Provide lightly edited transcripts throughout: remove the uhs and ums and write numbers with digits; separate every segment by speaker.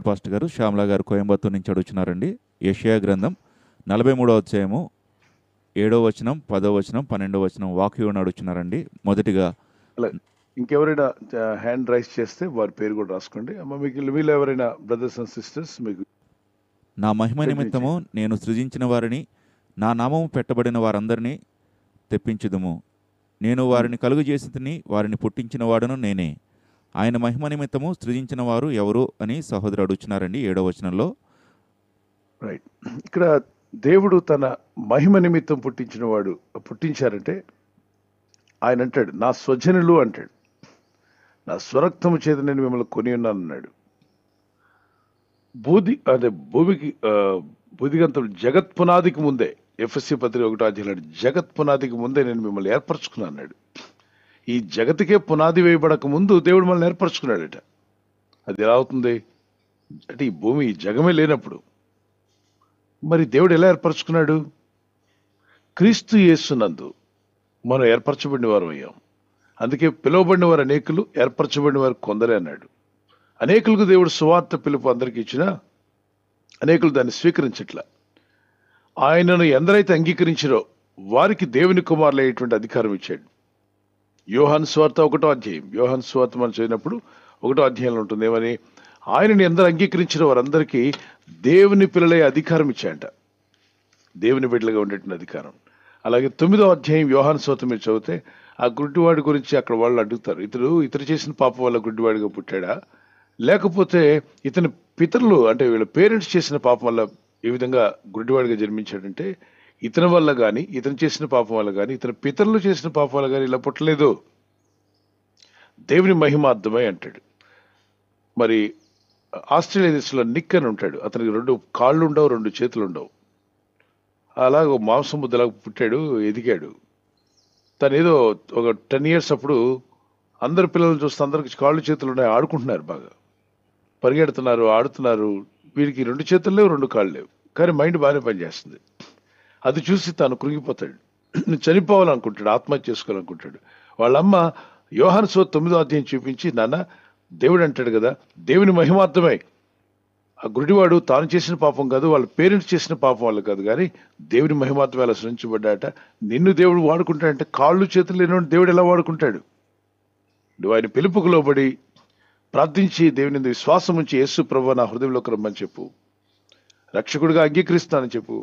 Speaker 1: Pastor గారు. శ్యామల గారు కోయంబత్తూరు నుంచి అడుగుతున్నారండి. యెషయా గ్రంథం 43వ అధ్యాయము 7వ వచనం, 10వ వచనం, 12వ వచనం వాక్యం అడుగుతున్నారండి. మొదటిగా
Speaker 2: అలా ఇంకెవరైనా హ్యాండ్ రైస్ చేస్తే వారి పేరు కూడా రాసుకోండి. అమ్మ మీకు వీళ్ళు ఎవరైనా బ్రదర్స్ అండ్ సిస్టర్స్ మీకు
Speaker 1: నా మహిమ నిమిత్తము నేను సృజించిన వారిని, నా నామము పెట్టబడిన వారందరినీ తెప్పించుదుము. నేను వారిని కలుగు చేసి వారిని పుట్టించిన వాడును నేనే. ఆయన మహిమ నిమిత్తము సృజించిన వారు ఎవరు అని సహోదరు అడుగుతున్నారండి 7వ వచనంలో.
Speaker 2: రైట్. ఇక్కడ దేవుడు తన మహిమ నిమిత్తం పుట్టించారంటే ఆయన అంటాడు, నా స్వజనులు అంటాడు, నా స్వరక్తము చేత నేను మిమ్మల్ని కొని ఉన్నాను అన్నాడు. భూమికి బుధిగంతం జగత్ పునాదికి ముందే, ఎఫ్ఎస్సి పత్రిక 1వ అధ్యాయం, జగత్ పునాదికి ముందే నేను మిమ్మల్ని ఏర్పరచుకున్నాను అన్నాడు. ఈ జగతికే పునాది వేయబడక ముందు దేవుడు మనల్ని ఏర్పరచుకున్నాడట. అది ఎలా అవుతుంది అంటే ఈ భూమి ఈ జగమే లేనప్పుడు మరి దేవుడు ఎలా ఏర్పరచుకున్నాడు? క్రీస్తు యేసునందు మనం ఏర్పరచబడిన వారు అయ్యాం. అందుకే పిలువబడిన వారు అనేకులు, ఏర్పరచబడిన వారు కొందరే అన్నాడు. అనేకులకు దేవుడు సువార్త పిలుపు అందరికీ ఇచ్చినా అనేకులు దాన్ని స్వీకరించట్ల. ఆయనను ఎందరైతే అంగీకరించారో వారికి దేవుని కుమారులు అయ్యేటువంటి అధికారం ఇచ్చాడు. యోహాను సువార్త 1వ అధ్యాయం, యోహాను సువార్త మనం చదివినప్పుడు 1వ అధ్యాయంలో ఉంటుంది ఏమని, ఆయనని ఎందరు అంగీకరించిన వారందరికీ దేవుని పిల్లలే అధికారం ఇచ్చాయంట. దేవుని బిడ్డలుగా ఉండేటువంటి అధికారం. అలాగే 9వ అధ్యాయం యోహాను సువార్త మీరు చదివితే ఆ గుడ్డివాడి గురించి అక్కడ వాళ్ళు అడుగుతారు, ఇతరు చేసిన పాపం వల్ల గుడ్డివాడిగా పుట్టాడా, లేకపోతే ఇతని పితరులు అంటే వీళ్ళ పేరెంట్స్ చేసిన పాపం వల్ల ఈ విధంగా గుడ్డివాడిగా జన్మించాడంటే ఇతని వల్ల కానీ, ఇతను చేసిన పాపం వల్ల కానీ, ఇతని పితరులు చేసిన పాపం వల్ల కానీ ఇలా పుట్టలేదు, దేవుని మహిమార్థమై అంటాడు. మరి ఆస్ట్రేలియా దేశంలో నిక్ అని ఉంటాడు, అతనికి 2 కాళ్ళు ఉండవు, 2 చేతులు ఉండవు. అలాగ మాంసం ముద్దలాగా పుట్టాడు, ఎదిగాడు. తను ఏదో ఒక 10 years అప్పుడు అందరు పిల్లలు చూస్తే అందరికి కాళ్ళు చేతులు ఉన్నాయి, ఆడుకుంటున్నారు, బాగా పరిగెడుతున్నారు, ఆడుతున్నారు. వీడికి 2 చేతులు లేవు, 2 కాళ్ళు లేవు, కానీ మైండ్ బాగానే పనిచేస్తుంది. అది చూసి తాను కృంగిపోతాడు, చనిపోవాలనుకుంటాడు, ఆత్మహత్య చేసుకోవాలనుకుంటాడు. వాళ్ళమ్మ యోహాను సువార్త 9వ అధ్యాయం చూపించి, నాన్న దేవుడు అంటాడు కదా, దేవుని మహిమార్థమై ఆ గుడివాడు తాను చేసిన పాపం కాదు, వాళ్ళ పేరెంట్స్ చేసిన పాపం వల్ల కాదు, కానీ దేవుని మహిమార్థం అలా సృష్టించబడ్డాట. నిన్ను దేవుడు వాడుకుంటాడంటే కాళ్ళు చేతులు లేని దేవుడు ఎలా వాడుకుంటాడు? నువ్వు ఆయన పిలుపుకు లోబడి ప్రార్థించి దేవుని విశ్వాసం ఉంచి, యేసు ప్రభువా నా హృదయంలోకి రమ్మని చెప్పు, రక్షకుడిగా అంగీకరిస్తానని చెప్పు,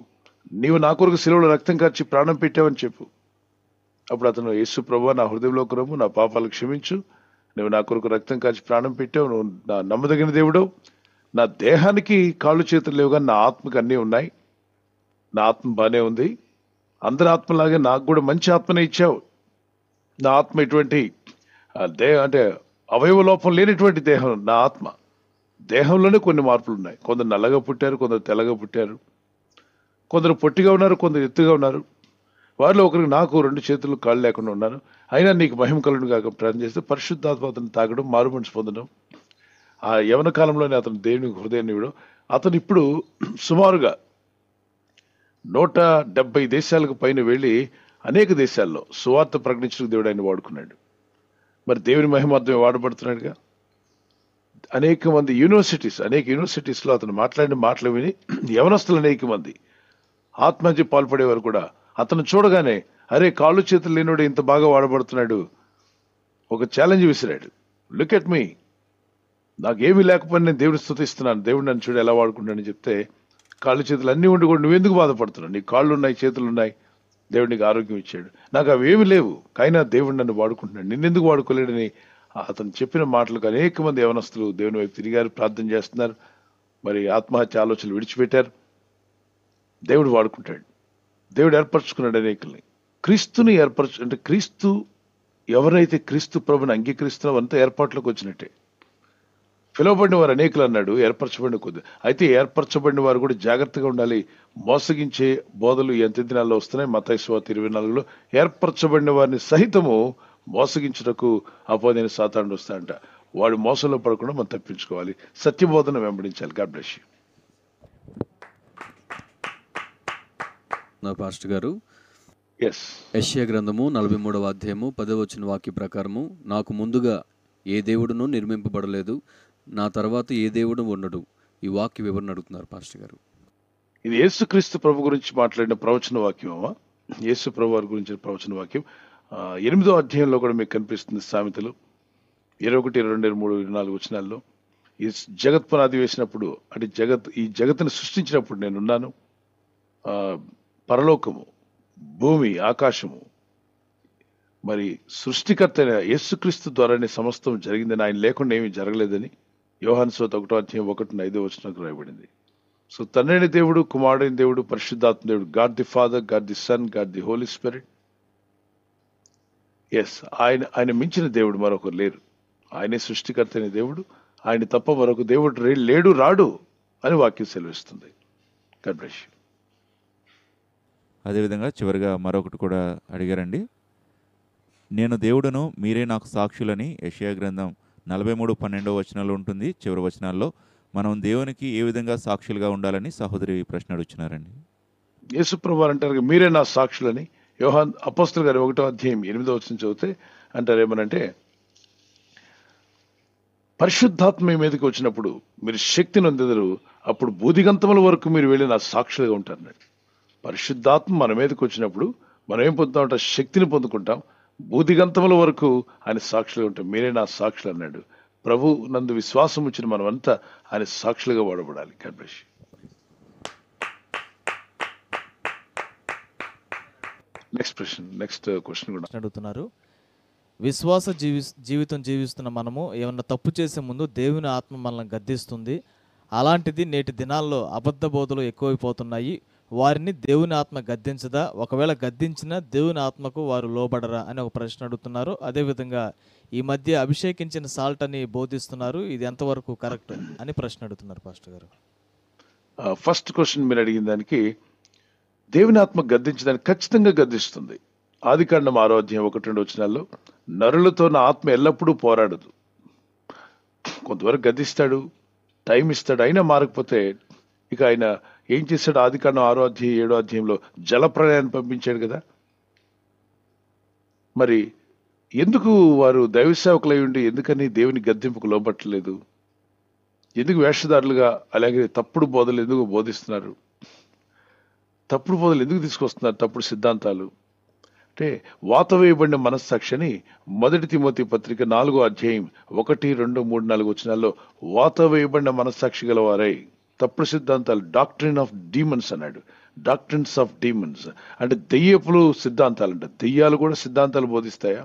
Speaker 2: నీవు నా కొరకు శిలువలో రక్తం కార్చి ప్రాణం పెట్టావని చెప్పు. అప్పుడు అతను, యేసు ప్రభువా నా హృదయంలోకి రమ్ము, నా పాపాలు క్షమించు, నువ్వు నా కొరకు రక్తం కార్చి ప్రాణం పెట్టావు, నువ్వు నా నమ్మదగిన దేవుడవు, నా దేహానికి కాళ్ళు చేతులు లేవు కానీ నా ఆత్మకి అన్నీ ఉన్నాయి, నా ఆత్మ బాగానే ఉంది, అందరి ఆత్మలాగే నాకు కూడా మంచి ఆత్మనే ఇచ్చావు, నా ఆత్మ ఇటువంటి అంటే అవయవ లోపం లేనటువంటి దేహం నా ఆత్మ. దేహంలోనే కొన్ని మార్పులు ఉన్నాయి, కొందరు నల్లగా పుట్టారు, కొందరు తెల్లగా పుట్టారు, కొందరు పొట్టిగా ఉన్నారు, కొందరు ఎత్తుగా ఉన్నారు. వారిలో ఒకరికి నాకు 2 చేతులు కాళ్ళు లేకుండా ఉన్నాను, అయినా నీకు మహిమ కలుగును కాక ప్రార్థన చేస్తే పరిశుద్ధాత్మ అతను తాగడం, మారుమనసు పొందడం. ఆ యవన కాలంలోనే అతను దేవుని హృదయాన్ని ఇవ్వడం. అతను ఇప్పుడు సుమారుగా 170 దేశాలకు పైన వెళ్ళి అనేక దేశాల్లో సువార్త ప్రకటించడానికి దేవుడు ఆయన వాడుకున్నాడు. మరి దేవుని మహిమార్థమే వాడబడుతున్నాడుగా. అనేక మంది యూనివర్సిటీస్లో అతను మాట్లాడిన మాటలు విని యవనస్తులు అనేక మంది ఆత్మహత్య పాల్పడేవారు కూడా అతను చూడగానే, అరే కాళ్ళు చేతులు లేనివాడు ఇంత బాగా వాడబడుతున్నాడు, ఒక ఛాలెంజ్ విసిరాడు. లుక్ ఎట్ మీ, నాకేమీ లేకపోయినా నేను దేవుడిని స్తుతిస్తున్నాను, దేవుడు నన్ను చూడు ఎలా వాడుకుంటానని చెప్తే, కాళ్ళు చేతులు అన్నీ ఉండి కూడా నువ్వెందుకు బాధపడుతున్నావు, నీకు కాళ్ళు ఉన్నాయి, చేతులు ఉన్నాయి, దేవుడు నీకు ఆరోగ్యం ఇచ్చాడు, నాకు అవి ఏమి లేవు, అయినా దేవుడు నన్ను వాడుకుంటున్నాడు, నిన్నెందుకు వాడుకోలేడని అతను చెప్పిన మాటలకు అనేక మంది యవనస్తులు దేవుని వైపు తిరిగారు, ప్రార్థన చేస్తున్నారు, మరి ఆత్మహత్య ఆలోచనలు విడిచిపెట్టారు. దేవుడు వాడుకుంటాడు, దేవుడు ఏర్పరచుకున్నాడు అనేకుల్ని. క్రీస్తుని అంటే క్రీస్తు ఎవరైతే క్రీస్తు ప్రభుని అంగీకరిస్తున్నారో అంతా ఏర్పాట్లోకి వచ్చినట్టే. పిలువబడిన వారు అనేకులు అన్నాడు, ఏర్పరచబడిన కొద్ది. అయితే ఏర్పరచబడిన వారు కూడా జాగ్రత్తగా ఉండాలి. మోసగించే బోధలు ఎంత దినాల్లో వస్తున్నాయి. మత్తయి సువార్త 24లో ఏర్పరచబడిన వారిని సహితము మోసగించుటకు అపవాదైన సాతానుడు వస్తాడంట. వాడు మోసంలో పడకుండా మనం తప్పించుకోవాలి, సత్యబోధన వెంబడించాలి. God bless you.
Speaker 3: నా పాస్టర్ గారు,
Speaker 2: ఎస్,
Speaker 3: యెషయా గ్రంథము 43వ అధ్యాయము 10వ వచన వాక్య ప్రకారము, నాకు ముందుగా ఏ దేవుడును నిర్మింపబడలేదు, నా తర్వాత ఏ దేవుడు ఉండడు, ఈ వాక్య వివరణ అడుగుతున్నారు పాస్టర్ గారు.
Speaker 2: ఇది యేసుక్రీస్తు ప్రభు గురించి మాట్లాడిన ప్రవచన వాక్యమా? యేసు ప్రభు వారి గురించిన ప్రవచన వాక్యం 8వ అధ్యాయంలో కూడా మీకు కనిపిస్తుంది. సామెతలు 21, 22, 23, 24 వచనాల్లో ఈ జగత్ పునాది వేసినప్పుడు, అంటే ఈ జగత్తును సృష్టించినప్పుడు నేనున్నాను. పరలోకము, భూమి, ఆకాశము, మరి సృష్టికర్త అయిన యేసుక్రీస్తు ద్వారానే సమస్తం జరిగిందని, ఆయన లేకుండా ఏమీ జరగలేదని యోహాను సువార్త 1వ అధ్యాయం 1-5 వచనాలకు రాయబడింది. సో తండ్రి దేవుడు, కుమారుడైన దేవుడు, పరిశుద్ధాత్మ దేవుడు, God the Father, God the Son, God the Holy Spirit. ఆయన మించిన దేవుడు మరొకరు లేరు. ఆయనే సృష్టికర్త అయిన దేవుడు. ఆయన తప్ప మరొక దేవుడు లేడు, రాడు అని వాక్యం సెలవిస్తుంది. God bless you.
Speaker 1: అదేవిధంగా చివరిగా మరొకటి కూడా అడిగారండి. నేను దేవుడును, మీరే నాకు సాక్షులని యెషయా గ్రంథం 43:12 వచనంలో ఉంటుంది. చివరి వచనాల్లో మనం దేవునికి ఏ విధంగా సాక్షులుగా ఉండాలని సహోదరి ప్రశ్న అడుగుతున్నారండి.
Speaker 2: యేసుప్రభు వారు అంటారు, మీరే నా సాక్షులని. యోహాన్ అపోస్తలుల గారి 1వ అధ్యాయం 8వ వచనం చదివితే అంటారు ఏమనంటే, పరిశుద్ధాత్మ మీ మీదకి వచ్చినప్పుడు మీరు శక్తిని పొందెదరు, అప్పుడు భూదిగంతముల వరకు మీరు వెళ్ళి నా సాక్షులుగా ఉంటారు. పరిశుద్ధాత్మ మన మీదకి వచ్చినప్పుడు మనం ఏం పొందుతామంటే శక్తిని పొందుకుంటాం. భూదిగంతముల వరకు ఆయన సాక్షులుగా ఉంటాం. మీరే నా సాక్షులు అన్నాడు. ప్రభు నందు విశ్వాసం వచ్చిన మనమంతా ఆయన సాక్షులుగా వాడబడాలి. God bless you. Next question కూడా
Speaker 4: అడుగుతున్నారు. విశ్వాస జీవితం జీవిస్తున్న మనము ఏమన్నా తప్పు చేసే ముందు దేవుని ఆత్మ మనల్ని గద్దిస్తుంది. అలాంటిది నేటి దినాల్లో అబద్ధ బోధలు ఎక్కువైపోతున్నాయి. వారిని దేవుని ఆత్మ గద్దించదా? ఒకవేళ గద్దించినా దేవుని ఆత్మకు వారు లోబడరా అని ఒక ప్రశ్న అడుగుతున్నారు. అదేవిధంగా ఈ మధ్య అభిషేకించిన సాల్ట్ అని బోధిస్తున్నారు. ఇది ఎంతవరకు కరెక్ట్ అని ప్రశ్న అడుగుతున్నారు పాస్టర్ గారు.
Speaker 2: ఫస్ట్ క్వశ్చన్ మీరు అడిగిన దానికి, దేవుని ఆత్మ గద్దించడానికి ఖచ్చితంగా గద్దిస్తుంది. ఆదికాండం 6వ అధ్యాయం 1-2 వచనాల్లో, నరులతో నా ఆత్మ ఎల్లప్పుడూ పోరాడదు. కొంతవరకు గద్దిస్తాడు, టైం ఇస్తాడు, అయినా మారకపోతే ఇక ఆయన ఏం చేశాడు? ఆదికాండం 6వ అధ్యాయం 7వ అధ్యాయంలో జలప్రళయాన్ని పంపించాడు కదా. మరి ఎందుకు వారు దైవ సేవకులై ఉండి ఎందుకని దేవుని గద్దింపుకు లోబట్టలేదు? ఎందుకు వేషధారులుగా అలాగే తప్పుడు బోధలు ఎందుకు బోధిస్తున్నారు? తప్పుడు బోధలు ఎందుకు తీసుకొస్తున్నారు? తప్పుడు సిద్ధాంతాలు అంటే వాత వేయబడిన మనస్సాక్షిని 1 తిమోతి పత్రిక 4వ అధ్యాయం 1, 2, 3, 4 వచనాల్లో వాత వేయబడిన మనస్సాక్షి గల వారై తప్పుడు సిద్ధాంతాలు, డాక్ట్రిన్ ఆఫ్ డీమన్స్ అన్నాడు. డాక్ట్రిన్స్ ఆఫ్ డీమన్స్ అంటే దెయ్యపులు సిద్ధాంతాలు అంట. దెయ్యాలు కూడా సిద్ధాంతాలు బోధిస్తాయా?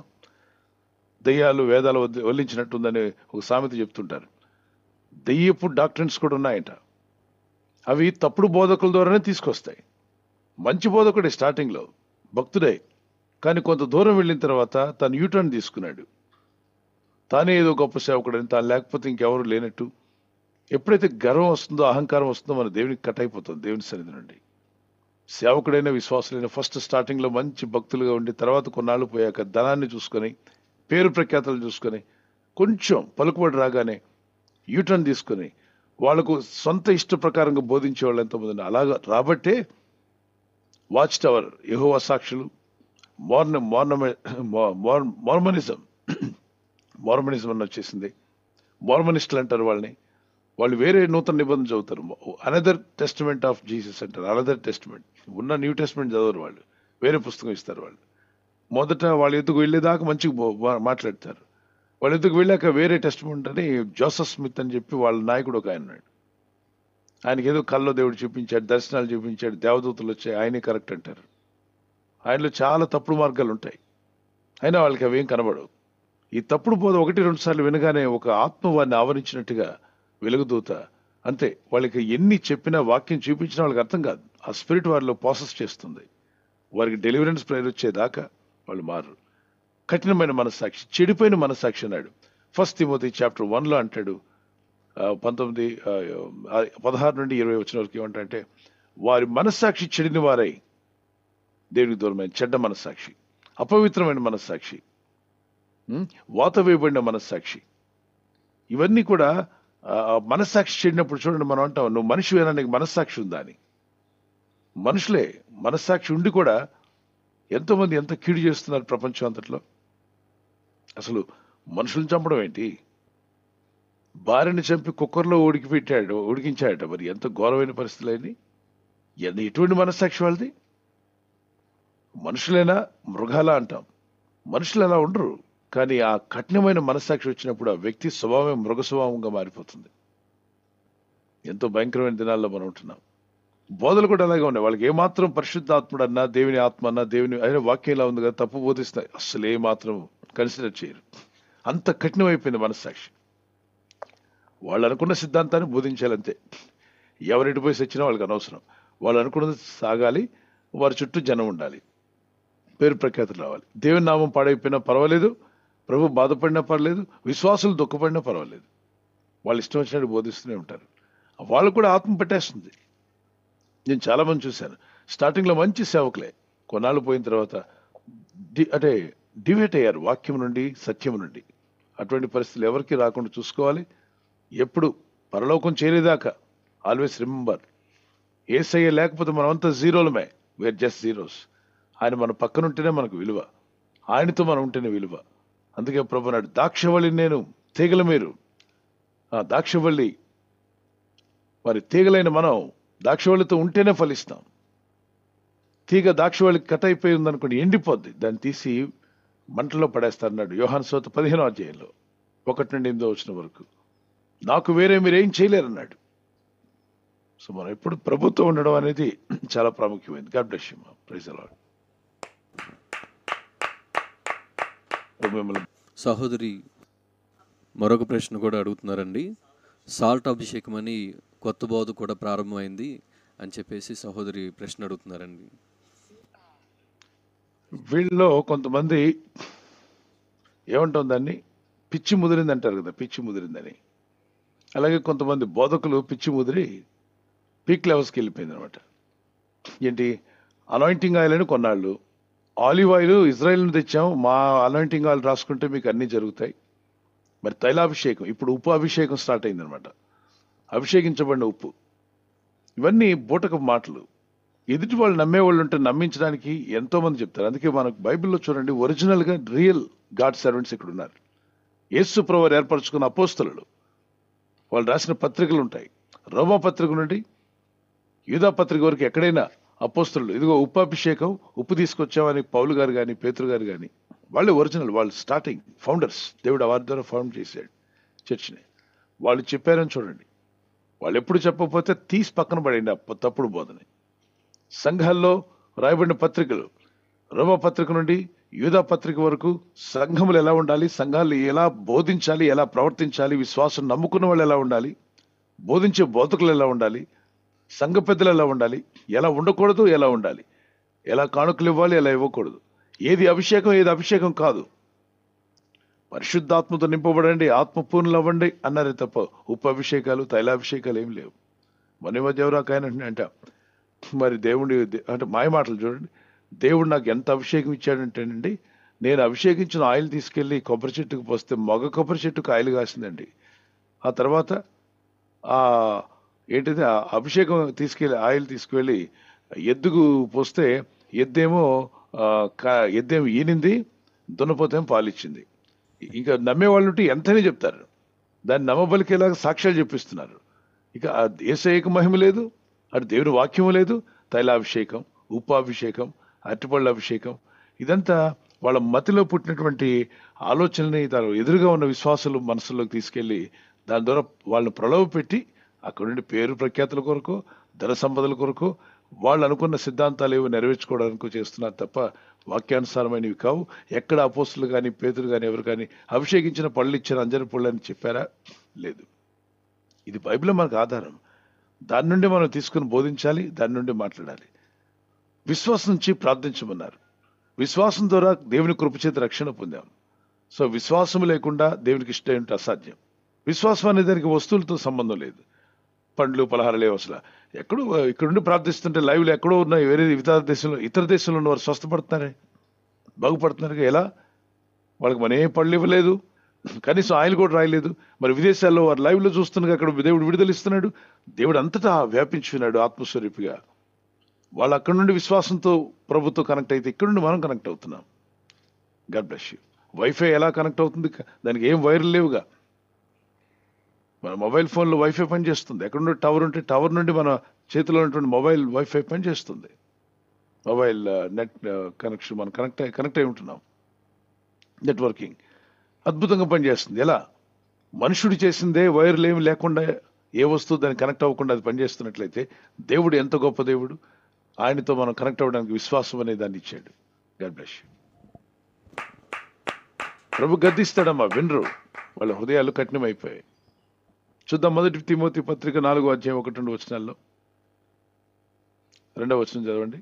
Speaker 2: దెయ్యాలు వేదాలు వల్లించినట్టుందని ఒక సామెత చెప్తుంటారు. దెయ్యపు డాక్ట్రిన్స్ కూడా ఉన్నాయంట. అవి తప్పుడు బోధకుల ద్వారానే తీసుకొస్తాయి. మంచి బోధకుడే స్టార్టింగ్లో, భక్తుడే, కానీ కొంత దూరం వెళ్ళిన తర్వాత తను యూటర్న్ తీసుకున్నాడు. తానే ఏదో గొప్ప సేవకుడని, తాను లేకపోతే ఇంకెవరు లేనట్టు. ఎప్పుడైతే గర్వం వస్తుందో, అహంకారం వస్తుందో, మన దేవునికి కట్ అయిపోతుంది దేవుని సన్నిధి నుండి. సేవకుడైన, విశ్వాసులైన ఫస్ట్ స్టార్టింగ్లో మంచి భక్తులుగా ఉండి తర్వాత కొన్నాళ్ళు పోయాక ధనాన్ని చూసుకొని, పేరు ప్రఖ్యాతలు చూసుకొని, కొంచెం పలుకుబడి రాగానే యూటర్న్ తీసుకొని వాళ్ళకు సొంత ఇష్ట ప్రకారంగా బోధించే వాళ్ళు ఎంతోమంది. అలాగా రాబట్టే వాచ్ టవర్, యెహోవా సాక్షులు, మార్మనిజం అని వచ్చేసింది. మార్మనిస్టులు అంటారు వాళ్ళని. వాళ్ళు వేరే నూతన నిబంధన చదువుతారు. అనదర్ టెస్టిమెంట్ ఆఫ్ జీసస్ అంటారు. అనదర్ టెస్టిమెంట్ ఉన్న న్యూ టెస్టిమెంట్ చదవరు వాళ్ళు, వేరే పుస్తకం ఇస్తారు వాళ్ళు. మొదట వాళ్ళ ఎద్దుకు వెళ్ళేదాకా మంచిగా మాట్లాడతారు. వాళ్ళ ఎద్దుకు వెళ్ళాక వేరే టెస్టిమెంట్ అని జోసెఫ్ స్మిత్ అని చెప్పి వాళ్ళ నాయకుడు ఒక ఆయన ఉన్నాడు. ఆయనకి ఏదో కల్లో దేవుడు చూపించాడు, దర్శనాలు చూపించాడు, దేవదూతలు వచ్చాయి, ఆయనే కరెక్ట్ అంటారు. ఆయనలో చాలా తప్పుడు మార్గాలు ఉంటాయి, అయినా వాళ్ళకి అవేం కనబడవు. ఈ తప్పుడు బోధ 1-2 సార్లు వినగానే ఒక ఆత్మ వారిని ఆవరించినట్టుగా వెలుగుదూత అంతే. వాళ్ళకి ఎన్ని చెప్పినా, వాక్యం చూపించినా వాళ్ళకి అర్థం కాదు. ఆ స్పిరిట్ వారిలో ప్రాసెస్ చేస్తుంది. వారికి డెలివరెన్స్ ప్రేయర్ వచ్చేదాకా వాళ్ళు మారు. కఠినమైన మనస్సాక్షి, చెడిపోయిన మనస్సాక్షి అన్నాడు. 1 తిమోతి చాప్టర్ 1లో అంటాడు, 16-20 వచ్చిన వరకు ఏమంటే, వారి మనస్సాక్షి చెడిన వారై దేవునికి దూరమైన చెడ్డ మనస్సాక్షి, అపవిత్రమైన మనస్సాక్షి, వాత వేయబడిన మనస్సాక్షి. ఇవన్నీ కూడా మనస్సాక్షి చెడినప్పుడు చూడండి, మనం అంటాం నువ్వు మనిషి వేనానికి మనస్సాక్షి ఉందా అని. మనుషులే మనస్సాక్షి ఉండి కూడా ఎంతోమంది ఎంత కీడు చేస్తున్నారు ప్రపంచం అంతట్లో. అసలు మనుషులను చంపడం ఏంటి? భార్యని చంపి కుక్కర్లో ఉడికించాడట. మరి ఎంత ఘోరమైన పరిస్థితులు అయినాయి. ఎటువంటి మనస్సాక్షి వాళ్ళది? మనుషులైనా మృగాలా అంటాం, మనుషులు అలా ఉండరు. కానీ ఆ కఠినమైన మనస్సాక్షి వచ్చినప్పుడు ఆ వ్యక్తి స్వభావం మృగ స్వభావంగా మారిపోతుంది. ఎంతో భయంకరమైన దినాల్లో మనం ఉంటున్నాం. బోధలు కూడా అలాగే ఉన్నాయి. వాళ్ళకి ఏమాత్రం పరిశుద్ధాత్ముడు అన్నా, దేవుని ఆత్మ అన్నా, దేవుని అయినా వాక్యం ఇలా ఉంది కదా, తప్పు బోధిస్తాయి, అసలు ఏమాత్రం కన్సిడర్ చేయరు. అంత కఠినమైపోయింది మనస్సాక్షి. వాళ్ళు అనుకున్న సిద్ధాంతాన్ని బోధించాలంతే. ఎవరింటి పోయి సచ్చినా వాళ్ళకి అనవసరం. వాళ్ళు అనుకున్నది సాగాలి, వారి చుట్టూ జనం ఉండాలి, పేరు ప్రఖ్యాతులు రావాలి. దేవుని నామం పాడైపోయినా పర్వాలేదు, ప్రభు బాధపడినా పర్లేదు, విశ్వాసులు దుఃఖపడినా పర్వాలేదు. వాళ్ళు ఇష్టం వచ్చినట్టు బోధిస్తూనే ఉంటారు. వాళ్ళు కూడా ఆత్మ పెట్టేస్తుంది. నేను చాలా మంది చూశాను, స్టార్టింగ్లో మంచి సేవకులే, కొన్నాళ్ళు పోయిన తర్వాత డివేట్ అయ్యారు వాక్యం నుండి, సత్యం నుండి. అటువంటి పరిస్థితులు ఎవరికి రాకుండా చూసుకోవాలి. ఎప్పుడు పరలోకం చేరేదాకా ఆల్వేస్ రిమెంబర్, యేసయ్య లేకపోతే మనమంతా జీరోలమే, వేర్ జస్ట్ జీరోస్. ఆయన మన పక్కనుంటేనే మనకు విలువ, ఆయనతో మనం ఉంటేనే విలువ. అందుకే ప్రభు నాడు, ద్రాక్షవల్లి నేను, తీగల మీరు. ఆ ద్రాక్షవల్లి మరి తీగలైన మనం ద్రాక్షవల్లితో ఉంటేనే ఫలిస్తాం. తీగ ద్రాక్షవల్లికి కట్ అయిపోయి ఉందనుకోండి, ఎండిపోద్ది, దాన్ని తీసి మంటలో పడేస్తారన్నాడు యోహాను సువార్త 15వ అధ్యాయంలో 1 నుండి 8వ వచనం వరకు. నాకు వేరే మీరేం చేయలేరన్నాడు. సో మనం ఎప్పుడు ప్రభుత్వం ఉండడం అనేది చాలా ప్రాముఖ్యమైనది. God bless you. Praise the Lord. మిమ్మల్ని
Speaker 3: సహోదరి మరొక ప్రశ్న కూడా అడుగుతున్నారండి. సాల్ట్ అభిషేకం అని కొత్త బోధ కూడా ప్రారంభమైంది అని చెప్పేసి సహోదరి ప్రశ్న అడుగుతున్నారండి.
Speaker 2: వీళ్ళలో కొంతమంది ఏమంటాం, దాన్ని పిచ్చి ముదిరింది అంటారు కదా, పిచ్చి ముదిరిందని. అలాగే కొంతమంది బోధకులు పిచ్చి ముదిరి పీక్ లెవెల్స్కి వెళ్ళిపోయింది అనమాట. ఏంటి, అనాయింటింగ్ ఆయిల్ అని కొన్నాళ్ళు, ఆలివ్ ఆయిల్ ఇజ్రాయెల్ని తెచ్చాం, మా అనాయింటింగ్ ఆయిల్ రాసుకుంటే మీకు అన్నీ జరుగుతాయి. మరి తైలాభిషేకం, ఇప్పుడు ఉప్పు అభిషేకం స్టార్ట్ అయిందనమాట. అభిషేకించబడిన ఉప్పు. ఇవన్నీ బూటకపు మాటలు. ఎదుటి వాళ్ళు నమ్మేవాళ్ళు ఉంటే నమ్మించడానికి ఎంతో మంది చెప్తారు. అందుకే మనకు బైబిల్లో చూడండి, ఒరిజినల్గా రియల్ గాడ్ సర్వెంట్స్ ఇక్కడ ఉన్నారు. యేసు ప్రభువు ఏర్పరచుకున్న అపోస్తలులు, వాళ్ళు రాసిన పత్రికలు ఉంటాయి. రోమా పత్రిక నుండి యూదా పత్రిక వరకు ఎక్కడైనా అపోస్తలులు, ఇదిగో ఉప్పాభిషేకం, ఉప్పు తీసుకొచ్చామని పౌలు గారు కానీ పేతురు గారు కానీ, వాళ్ళే ఒరిజినల్, వాళ్ళు స్టార్టింగ్ ఫౌండర్స్. దేవుడు వారి ద్వారా ఫౌండ్ చేశాడు చర్చిని. వాళ్ళు చెప్పారని చూడండి. వాళ్ళు ఎప్పుడు చెప్పకపోతే తీసి పక్కన పడండి ఆ తప్పుడు బోధని. సంఘాల్లో రాయబడిన పత్రికలు, రోమా పత్రిక నుండి యూదా పత్రిక వరకు సంఘములు ఎలా ఉండాలి, సంఘాలు ఎలా బోధించాలి, ఎలా ప్రవర్తించాలి, విశ్వాసం నమ్ముకున్న వాళ్ళు ఎలా ఉండాలి, బోధించే బోధకులు ఎలా ఉండాలి, సంఘ పెద్దలు ఎలా ఉండాలి, ఎలా ఉండకూడదు, ఎలా ఉండాలి, ఎలా కానుకలు ఇవ్వాలి, ఎలా ఇవ్వకూడదు, ఏది అభిషేకం ఏది అభిషేకం కాదు. పరిశుద్ధాత్మతో నింపబడండి, ఆత్మపూర్ణులు అవ్వండి అన్నారే తప్ప ఉప్పు అభిషేకాలు తైలాభిషేకాలు ఏం లేవు. మన మధ్య ఎవరో ఒక ఆయన అంట, మరి దేవుడి అంటే మాయ మాటలు చూడండి, దేవుడు నాకు ఎంత అభిషేకం ఇచ్చాడంటేనండి, నేను అభిషేకించిన ఆయిల్ తీసుకెళ్ళి కొబ్బరి చెట్టుకు పోస్తే మగ కొబ్బరి చెట్టుకు ఆయిల్ కాసిందండి. ఆ తర్వాత ఆ ఏంటిది, ఆ అభిషేకం తీసుకెళ్ళి ఆయిల్ తీసుకువెళ్ళి ఎద్దుకు పోస్తే ఎద్దేమో ఈనింది, దున్నపోతేమో పాలిచ్చింది. ఇంకా నమ్మేవాళ్ళు ఉంటే ఎంతనే చెప్తారు, దాన్ని నమ్మబలికేలాగా సాక్ష్యాలు చెప్పిస్తున్నారు. ఇక యేసయ్యకు మహిమ లేదు, అటు దేవుని వాక్యము లేదు, తైలాభిషేకం, ఉపాభిషేకం, అరటిపళ్ళ అభిషేకం, ఇదంతా వాళ్ళ మతిలో పుట్టినటువంటి ఆలోచనని దాని ఎదురుగా ఉన్న విశ్వాసులు మనసులోకి తీసుకెళ్లి దాని ద్వారా వాళ్ళని ప్రలోభ పెట్టి అక్కడ నుండి పేరు ప్రఖ్యాతుల కొరకు, ధన సంపదల కొరకు, వాళ్ళు అనుకున్న సిద్ధాంతాలు ఏవో నెరవేర్చుకోవడానికి చేస్తున్నారు తప్ప వాక్యానుసారమైనవి కావు. ఎక్కడ అపోస్తులు కానీ పేతులు కానీ ఎవరు కానీ అభిషేకించిన పళ్ళు ఇచ్చిన అంజన పళ్ళు అని చెప్పారా? లేదు. ఇది బైబిల్లో మనకు ఆధారం. దాని నుండి మనం తీసుకుని బోధించాలి, దాని నుండి మాట్లాడాలి. విశ్వాసం నుంచి ప్రార్థించమన్నారు. విశ్వాసం ద్వారా దేవుని కృపచేత రక్షణ పొందాం. సో విశ్వాసం లేకుండా దేవునికి ఇష్టం ఏంటో అసాధ్యం. విశ్వాసం అనే దానికి వస్తువులతో సంబంధం లేదు. పండ్లు పలహారాలు అసలు ఎక్కడో ఇక్కడ నుండి ప్రార్థిస్తుంటే లైవ్లో ఎక్కడో ఉన్న వేరే ఇతర దేశంలో ఉన్న వారు స్వస్థపడుతున్నారే, బాగుపడుతున్నారు. ఎలా? వాళ్ళకి మన ఏ పళ్ళు ఇవ్వలేదు, కనీసం ఆయిల్ కూడా రాయలేదు. మరి విదేశాల్లో వారు లైవ్లో చూస్తున్నారు, అక్కడ దేవుడు విడుదల ఇస్తున్నాడు. దేవుడు అంతటా వ్యాపించున్నాడు ఆత్మస్వరూపిగా. వాళ్ళు అక్కడ నుండి విశ్వాసంతో ప్రభుత్వం కనెక్ట్ అయితే ఇక్కడ నుండి మనం కనెక్ట్ అవుతున్నాం. God bless you. వైఫై ఎలా కనెక్ట్ అవుతుంది? దానికి ఏం వైర్లు లేవుగా. మన మొబైల్ ఫోన్లో వైఫై పనిచేస్తుంది. ఎక్కడుండే టవర్ ఉంటే టవర్ నుండి మన చేతిలో ఉన్నటువంటి మొబైల్ వైఫై పనిచేస్తుంది. మొబైల్ నెట్ కనెక్షన్ మనం కనెక్ట్ అయి ఉంటున్నాం. నెట్వర్కింగ్ అద్భుతంగా పనిచేస్తుంది. ఎలా? మనుషుడు చేసిందే వైర్లు ఏమి లేకుండా ఏ వస్తువు దాన్ని కనెక్ట్ అవ్వకుండా అది పనిచేస్తున్నట్లయితే దేవుడు ఎంత గొప్ప దేవుడు. ఆయనతో మనం కనెక్ట్ అవ్వడానికి విశ్వాసం అనే దాన్ని ఇచ్చాడు. God bless you. ప్రభు గద్దిస్తాడమ్మా, వినరు. వాళ్ళ హృదయాలు కఠినమైపోయాయి. చూద్దాం 1 తిమోతి పత్రిక 4:1-2 2వ వచనం చదవండి.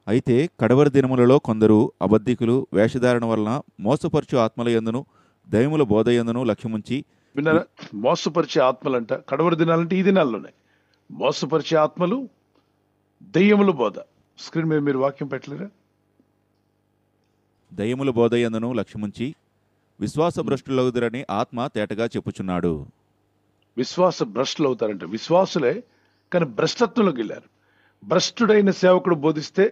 Speaker 1: అయితే కడవరి దినములలో కొందరు అబద్ధికులు వేషధారణ వలన మోసపరచు ఆత్మల యందును దైవముల బోధ యందును లక్ష్యముంచి.
Speaker 2: విన్నారా? మోసపరిచే ఆత్మలంట. కడవరి దినాలంటే ఈ దినాల్లోనే. మోసపరిచే ఆత్మలు, దెయ్యముల బోధ. స్క్రీన్ మీద మీరు వాక్యం పెట్టలేరా?
Speaker 1: దయ్యముల బోధ యందును లక్ష్యముంచి విశ్వాస భ్రష్టులగుదురని ఆత్మ తేటగా చెప్పుచున్నాడు.
Speaker 2: విశ్వాస భ్రష్టులు అవుతారంట. విశ్వాసులే కానీ భ్రష్టత్వంలోకి వెళ్ళారు. భ్రష్టుడైన సేవకుడు బోధిస్తే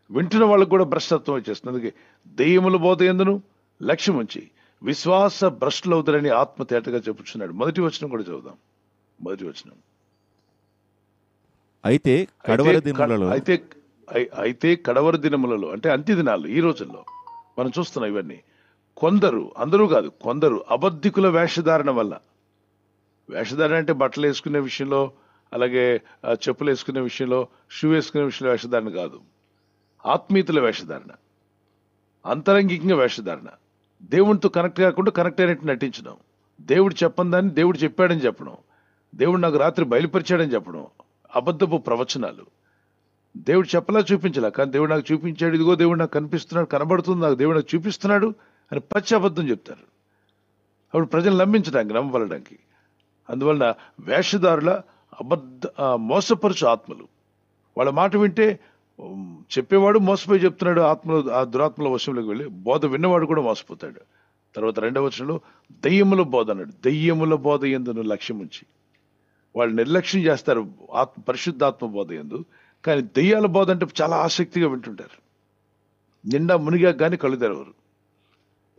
Speaker 2: వింటున్న వాళ్ళకు కూడా భ్రష్టత్వం వచ్చేస్తుంది. అందుకే దెయ్యముల బోధ యందును లక్ష్యం ఉంచి విశ్వాస భ్రష్టులు అవుతారని ఆత్మ తేటగా చెప్పుచున్నాడు. 1వ వచనం కూడా చదువుదాం. 1వ వచనం.
Speaker 1: అయితే కడవరి దినములలో
Speaker 2: అయితే కడవరి దినములలో అంటే అంత్య దినాలు, ఈ రోజుల్లో మనం చూస్తున్నాం ఇవన్నీ. కొందరు, అందరూ కాదు, కొందరు అబద్ధికుల వేషధారణ వల్ల. వేషధారణ అంటే బట్టలు వేసుకునే విషయంలో, అలాగే చెప్పులు వేసుకునే విషయంలో, షూ వేసుకునే విషయంలో వేషధారణ కాదు. ఆత్మీయతల వేషధారణ, అంతరంగికంగా వేషధారణ. దేవునితో కనెక్ట్ కాకుండా కనెక్ట్ అయినట్టు నటించడం. దేవుడు చెప్పని దాన్ని దేవుడు చెప్పాడని చెప్పడం. దేవుడు నాకు రాత్రి బయలుపరిచాడని చెప్పడం. అబద్ధపు ప్రవచనాలు. దేవుడు చెప్పలా చూపించలా, కానీ దేవుడు నాకు చూపించాడు, ఇదిగో దేవుడు నాకు కనిపిస్తున్నాడు, కనబడుతుంది, నాకు దేవుడు నాకు చూపిస్తున్నాడు అని పచ్చి అబద్ధం చెప్తారు. అప్పుడు ప్రజలు నమ్మించడానికి, నమ్మబడడానికి. అందువలన వేషధారుల మోసపరుచు ఆత్మలు. వాళ్ళ మాట వింటే చెప్పేవాడు మోసపోయి చెప్తున్నాడు, ఆత్మలు ఆ దురాత్మల వశంలోకి వెళ్ళి బోధ విన్నవాడు కూడా మోసపోతాడు. తర్వాత 2వ వచనంలో దెయ్యముల బోధ అన్నాడు. దెయ్యముల బోధ యందును లక్ష్యం ఉంచి వాళ్ళు నిర్లక్ష్యం చేస్తారు పరిశుద్ధాత్మ బోధ యందు. కానీ దెయ్యాల బోధ అంటే చాలా ఆసక్తిగా వింటుంటారు. నిండా మునిగా కానీ కళ్ళు తెరవరు.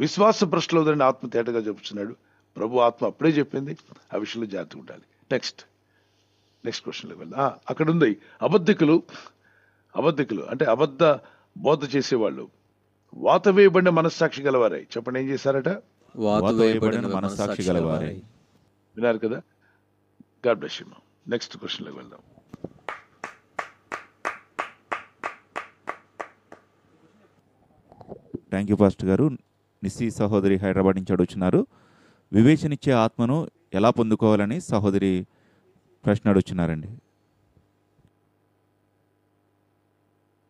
Speaker 2: విశ్వాస భ్రష్టులు అవుతారని ఆత్మ తేటగా చెప్పుచున్నాడు. ప్రభు ఆత్మ అప్పుడే చెప్పింది, ఆ విషయంలో జాగ్రత్తగా ఉండాలి. నెక్స్ట్ క్వశ్చన్లోకి వెళ్దాం. అక్కడ ఉంది అబద్ధికులు అంటే అబద్ధ బోధ చేసేవాళ్ళు. వాత వేయబడిన మనస్సాక్షి గలవారై. చెప్పండి, ఏం చేశారట?
Speaker 1: వాత వేయబడిన మనస్సాక్షి గలవారై.
Speaker 2: విన్నారు కదా? God bless you. నెక్స్ట్ క్వశ్చన్లోకి వెళ్దాం.
Speaker 1: థ్యాంక్ యూ పాస్టర్ గారు. నిస్సి సహోదరి హైదరాబాద్ నుంచి అడుగుతున్నారు, వివేచనిచ్చే ఆత్మను ఎలా పొందుకోవాలని సహోదరి ప్రశ్న అడుగుతున్నారండి.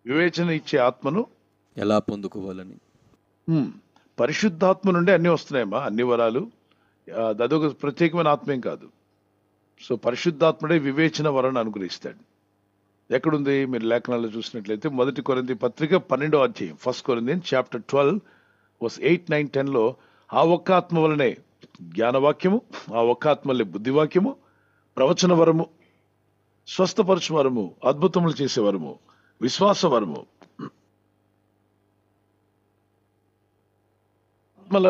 Speaker 2: వివేచన ఇచ్చే ఆత్మను
Speaker 3: ఎలా పొందుకోవాలని.
Speaker 2: పరిశుద్ధాత్మ నుండి అన్ని వస్తున్నాయమ్మా, అన్ని వరాలు. అదొక ప్రత్యేకమైన ఆత్మేం కాదు. సో పరిశుద్ధాత్ముడే వివేచన వరాన్ని అనుగ్రహిస్తాడు. ఎక్కడుంది? మీరు లేఖనాల్లో చూసినట్లయితే 1 కొరింథీ పత్రిక 12వ అధ్యాయం, 1 Corinthians chapter 12 verse 8, 9, 10లో ఆ ఒక్క ఆత్మ వలనే జ్ఞానవాక్యము, ఆ ఒక్క ఆత్మ వల్లే బుద్ధివాక్యము, ప్రవచన వరము, స్వస్థపరచు వరము, అద్భుతములు చేసే వరము, విశ్వాస వరము. ఆత్మల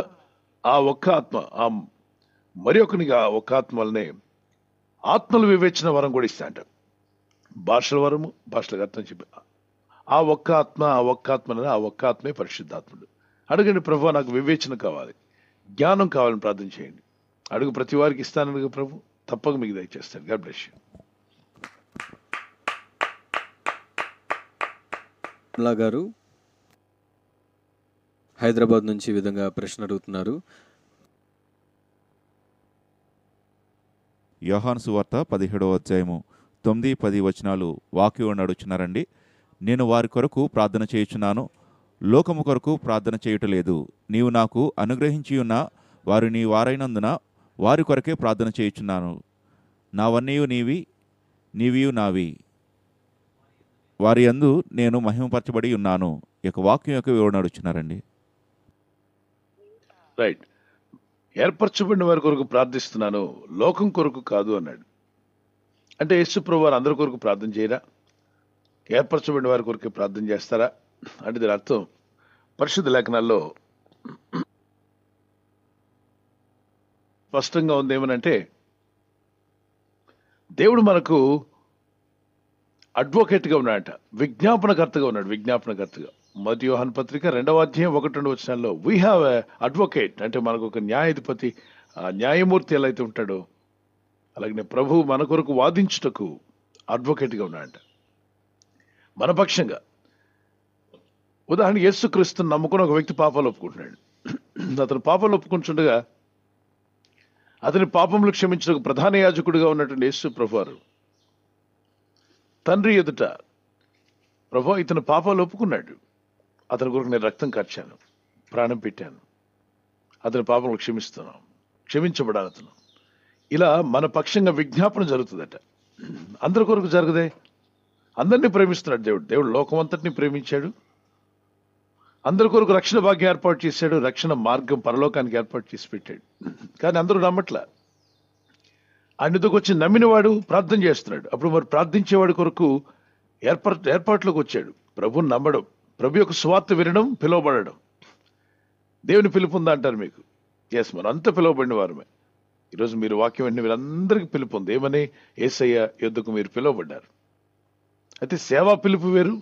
Speaker 2: ఆ ఒక్క ఆత్మ, ఆ మరి ఒకనికి ఆ ఒక్క ఆత్మ వలనే ఆత్మల వివేచన వరం కూడా ఇస్తా అంటారు. భాషల వరము, భాషలకు అర్థం చెప్పి ఆ ఒక్క ఆత్మే పరిశుద్ధాత్ముడు. అడగండి, ప్రభు నాకు వివేచన కావాలి, జ్ఞానం కావాలని ప్రార్థన చేయండి. అడుగు, ప్రతి వారికి ఇస్తానని ప్రభు తప్పక మీకు దయచేస్తాడు. God bless you.
Speaker 3: గారు హైదరాబాద్ నుంచి ఈ విధంగా ప్రశ్న అడుగుతున్నారు.
Speaker 1: యోహాను సువార్త 17వ అధ్యాయము 9, 10 వచనాలు వాక్యం అడుగుచున్నారండి. నేను వారి కొరకు ప్రార్థన చేయుచున్నాను, లోకము కొరకు ప్రార్థన చేయుటలేదు. నీవు నాకు అనుగ్రహించి ఉన్న వారు నీ వారైనందున వారి కొరకే ప్రార్థన చేయుచున్నాను. నావన్నీయు నీవి, నీవియు నావి, వారి యందు నేను మహిమపరచబడి ఉన్నాను. ఈ యొక్క వాక్యం యొక్క వివరణ అడుగుచున్నారండి.
Speaker 2: రైట్. ఏర్పరచబడిన వారి కొరకు ప్రార్థిస్తున్నాను, లోకం కొరకు కాదు అన్నాడు. అంటే యేసు ప్రభు వారు అందరి కొరకు ప్రార్థన చేయరా? ఏర్పరచబడిన వారి కొరకు ప్రార్థన చేస్తారా అంటే దీని అర్థం పరిశుద్ధ లేఖనాల్లో స్పష్టంగా ఉంది ఏమనంటే, దేవుడు మనకు అడ్వకేట్గా ఉన్నాడట, విజ్ఞాపనకర్తగా ఉన్నాడు, విజ్ఞాపనకర్తగా. మొదటి యోహాను పత్రిక 2వ అధ్యాయం 1-2 వచనాల్లో వీ హ్యావ్ ఎ అడ్వకేట్, అంటే మనకు ఒక న్యాయాధిపతి, న్యాయమూర్తి ఎలా అయితే ఉంటాడో అలాగే ప్రభువు మన కొరకు వాదించుటకు అడ్వకేట్గా ఉన్నాడట, మన పక్షంగా. ఉదాహరణ, యేసుక్రీస్తుని నమ్ముకుని ఒక వ్యక్తి పాపాలు ఒప్పుకుంటున్నాడు. అతను పాపాలు ఒప్పుకుంటుండగా అతని పాపములు క్షమించడానికి ప్రధాన యాజకుడిగా ఉన్నటువంటి యేసు ప్రభువారు తండ్రి ఎదుట, ప్రభు ఇతను పాపాలు ఒప్పుకున్నాడు, అతని కొరకు నేను రక్తం కార్చాను, ప్రాణం పెట్టాను, అతని పాపములు క్షమిస్తున్నాను, క్షమించబడాలి అతను, ఇలా మన పక్షంగా విజ్ఞాపన జరుగుతుందట. అందరి కొరకు జరగదే, అందరినీ ప్రేమిస్తున్నాడు దేవుడు. దేవుడు లోకం అంతటిని ప్రేమించాడు, అందరి కొరకు రక్షణ భాగ్యం ఏర్పాటు చేశాడు, రక్షణ మార్గం పరలోకానికి ఏర్పాటు చేసి పెట్టాడు. కానీ అందరూ నమ్మట్లా. ఆయనతో వచ్చి నమ్మినవాడు ప్రార్థన చేస్తున్నాడు. అప్పుడు మరి ప్రార్థించేవాడి కొరకు ఏర్పాట్లోకి వచ్చాడు. ప్రభుని నమ్మడం, ప్రభు యొక్క సువార్త వినడం, పిలువబడడం. దేవుని పిలుపు ఉందా అంటారు మీకు. ఎస్, మనం అంతా పిలువబడిన వారమే. ఈరోజు మీరు వాక్యం వెంటనే మీరందరికీ పిలుపు ఉంది. ఏమని? యేసయ్య యొద్దకు మీరు పిలువబడ్డారు. అయితే సేవా పిలుపు వేరు,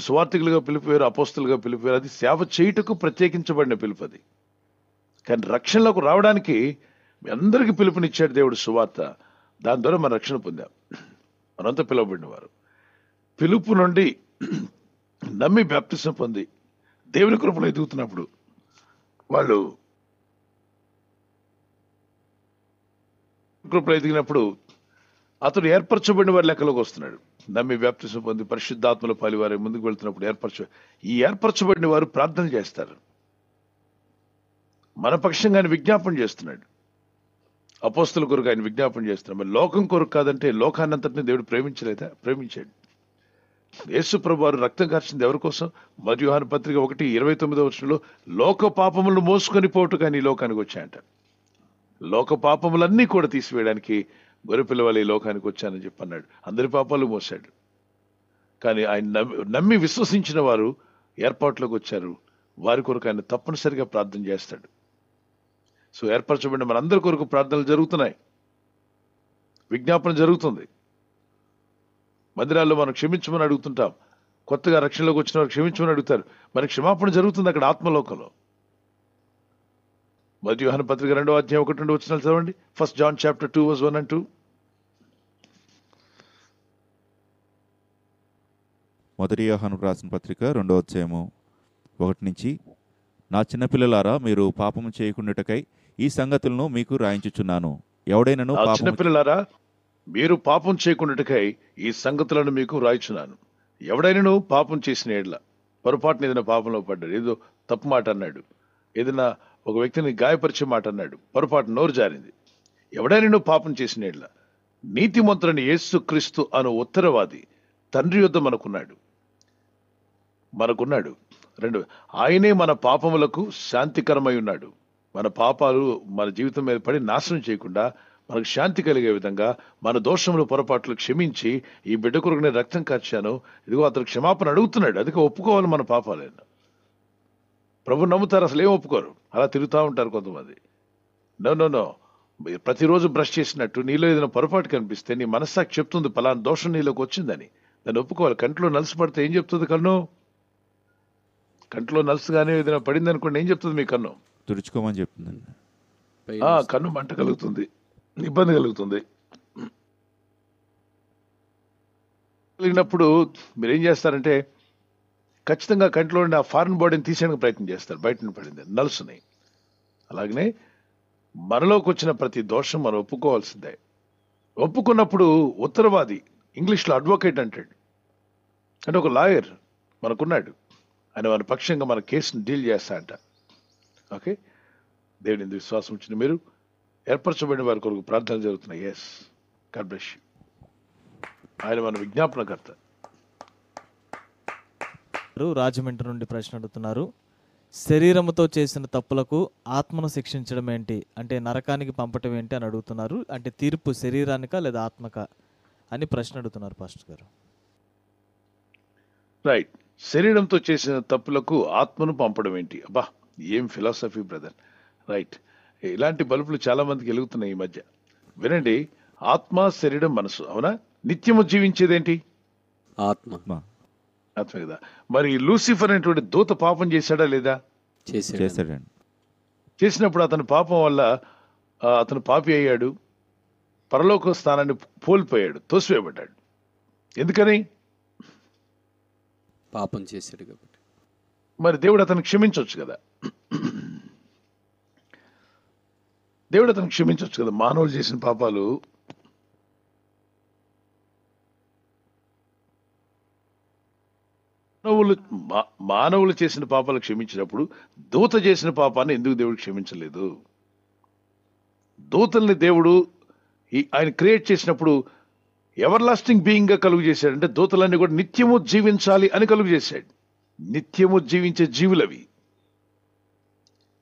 Speaker 2: సువార్థికులుగా పిలుపు వేరు, అపోస్తులుగా పిలుపు వేరు. అది సేవ చేయుటకు ప్రత్యేకించబడిన పిలుపు అది. కానీ రక్షణలోకి రావడానికి మీ అందరికీ పిలుపునిచ్చాడు దేవుడు, సువార్త. దాని ద్వారా మనం రక్షణ పొందాం. మనంతా పిలువబడిన వారు. పిలుపు నుండి నమ్మి బాప్తిసం పొంది దేవుని కృపలో ఎదుగుతున్నప్పుడు వాళ్ళు కృపలో ఎదిగినప్పుడు అతడు ఏర్పరచబడిన వారి లెక్కలోకి వస్తున్నాడు. నమ్మి బాప్తిసం పొంది పరిశుద్ధాత్మల పాలివారి ముందుకు వెళ్తున్నప్పుడు ఏర్పరచబడిన వారు ప్రార్థన చేస్తారు. మన పక్షంగా ఆయన విజ్ఞాపన చేస్తున్నాడు. అపోస్తుల కొరకు ఆయన విజ్ఞాపన చేస్తున్నాడు. మరి లోకం కొరకు కాదంటే లోకాన్ని అంతటిని దేవుడు ప్రేమించలేదా? ప్రేమించాడు. యేసు ప్రభు వారు రక్తం కార్చింది ఎవరి కోసం? మొదటి యోహాను పత్రిక 1:29 లోక పాపములను మోసుకొని పోటు కానీ ఈ లోకానికి వచ్చాయంట. లోక పాపములన్నీ కూడా తీసివేయడానికి గొర్రెపిల్ల ఈ లోకానికి వచ్చానని చెప్పన్నాడు. అందరి పాపాలు మోసాడు. కానీ ఆయన నమ్మి విశ్వసించిన వారు ఏర్పాట్లోకి వచ్చారు. వారి కొరకు ఆయన తప్పనిసరిగా ప్రార్థన చేస్తాడు. సో ఏర్పరచబడిన మనందరి కొరకు ప్రార్థనలు జరుగుతున్నాయి, విజ్ఞాపన జరుగుతుంది. మందిరాల్లో మనం క్షమించమని అడుగుతుంటాం. కొత్తగా రక్షణలోకి వచ్చిన వారు క్షమించమని అడుగుతారు. మనకి క్షమాపణ జరుగుతుంది అక్కడ ఆత్మలోకంలో. మొదటి యోహాను పత్రిక 2వ అధ్యాయం 1-2 వచనాలు చదవండి. 1 John chapter 2 verse 1 and 2.
Speaker 1: మొదటి యోహాను రాసిన పత్రిక 2వ అధ్యాయము 1 నా చిన్నపిల్లలారా, మీరు పాపము చేయకుండాటకై ఈ సంగతులను మీకు రాయించుచున్నాను. ఎవడైనను
Speaker 2: చిన్నపిల్లలారా, మీరు పాపం చేయకుండాటకై ఈ సంగతులను మీకు రాయించున్నాను. ఎవడైనను పాపం చేసిన ఎడల, పొరపాటున ఏదైనా పాపంలో పడ్డాడు, ఏదో తప్పు మాట అన్నాడు, ఏదైనా ఒక వ్యక్తిని గాయపరిచే మాట అన్నాడు, పొరపాటు నోరు జారింది, ఎవడైనా పాపం చేసిన ఎడల నీతిమంతుడైన యేసుక్రీస్తు అను ఉత్తరవాది తండ్రి యొద్ద మనకున్నాడు. 2, ఆయనే మన పాపములకు శాంతికరమై ఉన్నాడు. మన పాపాలు మన జీవితం మీద పడి నాశనం చేయకుండా మనకు శాంతి కలిగే విధంగా మన దోషములు పొరపాట్లు క్షమించి ఈ బిడ్డ కొరకు నేను రక్తం కార్చాను, ఇదిగో అతను క్షమాపణ అడుగుతున్నాడు. అందుకే ఒప్పుకోవాలి మన పాపాలైనా. ప్రభు నమ్ముతారు, అసలు ఏం ఒప్పుకోరు, అలా తిరుగుతూ ఉంటారు కొంతమంది. నో, ప్రతిరోజు బ్రష్ చేసినట్టు నీలో ఏదైనా పొరపాటు కనిపిస్తే నీ మనస్సాక్షి చెప్తుంది పలానా దోషం నీలోకి వచ్చిందని. దాన్ని ఒప్పుకోవాలి. కంట్లో నలుసు పడితే ఏం చెప్తుంది కన్ను? కంట్లో నలుసు కానీ ఏదైనా పడింది అనుకోండి, ఏం చెప్తుంది మీ కన్ను?
Speaker 1: తుడుచుకోమని చెప్తుందండి.
Speaker 2: కన్ను మంట కలుగుతుంది, ఇబ్బంది కలుగుతుంది. కలిగినప్పుడు మీరు ఏం చేస్తారంటే ఖచ్చితంగా కంట్లో ఉండి ఆ ఫారిన్ బాడీని తీసేయడానికి ప్రయత్నం చేస్తారు, బయట పడింది నలుసుని. అలాగనే మనలోకి వచ్చిన ప్రతి దోషం మనం ఒప్పుకోవాల్సిందే. ఒప్పుకున్నప్పుడు ఉత్తరవాది, ఇంగ్లీష్లో అడ్వకేట్ అంటాడు, అంటే ఒక లాయర్ మనకున్నాడు. ఆయన మన పక్షంగా మన కేసును డీల్ చేస్తా అంట. ఓకే, దేవుని యందు విశ్వాసం వచ్చిన మీరు ఏర్పరచబడిన వారి కొరకు ప్రార్థనలు జరుగుతున్నాయి. Yes, God bless you. ఆయన మన విజ్ఞాపనకర్త.
Speaker 4: రాజమండ్రి నుండి ప్రశ్న అడుగుతున్నారు. శరీరముతో చేసిన తప్పులకు ఆత్మను శిక్షించడం ఏంటి? అంటే నరకానికి పంపటం ఏంటి అని అడుగుతున్నారు. అంటే తీర్పు శరీరానికా లేదా ఆత్మకా అని ప్రశ్న అడుగుతున్నారు పాస్టర్ గారు.
Speaker 2: రైట్, శరీరంతో చేసిన తప్పులకు ఆత్మను పంపడం ఏంటి? అబ్బా, ఏం ఫిలాసఫీ బ్రదర్. రైట్, ఇలాంటి బల్బులు చాలా మందికి వెలుగుతున్నాయి ఈ మధ్య. వినండి, ఆత్మ, శరీరం, మనసు, అవునా? నిత్యము జీవించేదేంటి?
Speaker 3: ఆత్మ
Speaker 2: ఆత్మ కదా. మరి లూసిఫర్ అనేటువంటి దూత పాపం చేశాడా లేదా?
Speaker 3: చేశాడు.
Speaker 1: చేశాడండి.
Speaker 2: చేసినప్పుడు అతని పాపం వల్ల అతను పాపి అయ్యాడు, పరలోక స్థానాన్ని కోల్పోయాడు, తోసివేయబడ్డాడు. ఎందుకని?
Speaker 3: పాపం చేశాడు కాబట్టి.
Speaker 2: మరి దేవుడు అతను క్షమించవచ్చు కదా. దేవుడు అతను క్షమించవచ్చు కదా. మానవులు చేసిన పాపాలు మానవులు చేసిన పాపాలు క్షమించినప్పుడు దూత చేసిన పాపాన్ని ఎందుకు దేవుడు క్షమించలేదు? దూతల్ని దేవుడు ఆయన క్రియేట్ చేసినప్పుడు ఎవర్ లాస్టింగ్ బీయింగ్ గా కలుగు చేశాడు. అంటే దూతలన్నీ కూడా నిత్యము జీవించాలి అని కలుగు చేశాడు. నిత్యము జీవించే జీవులవి.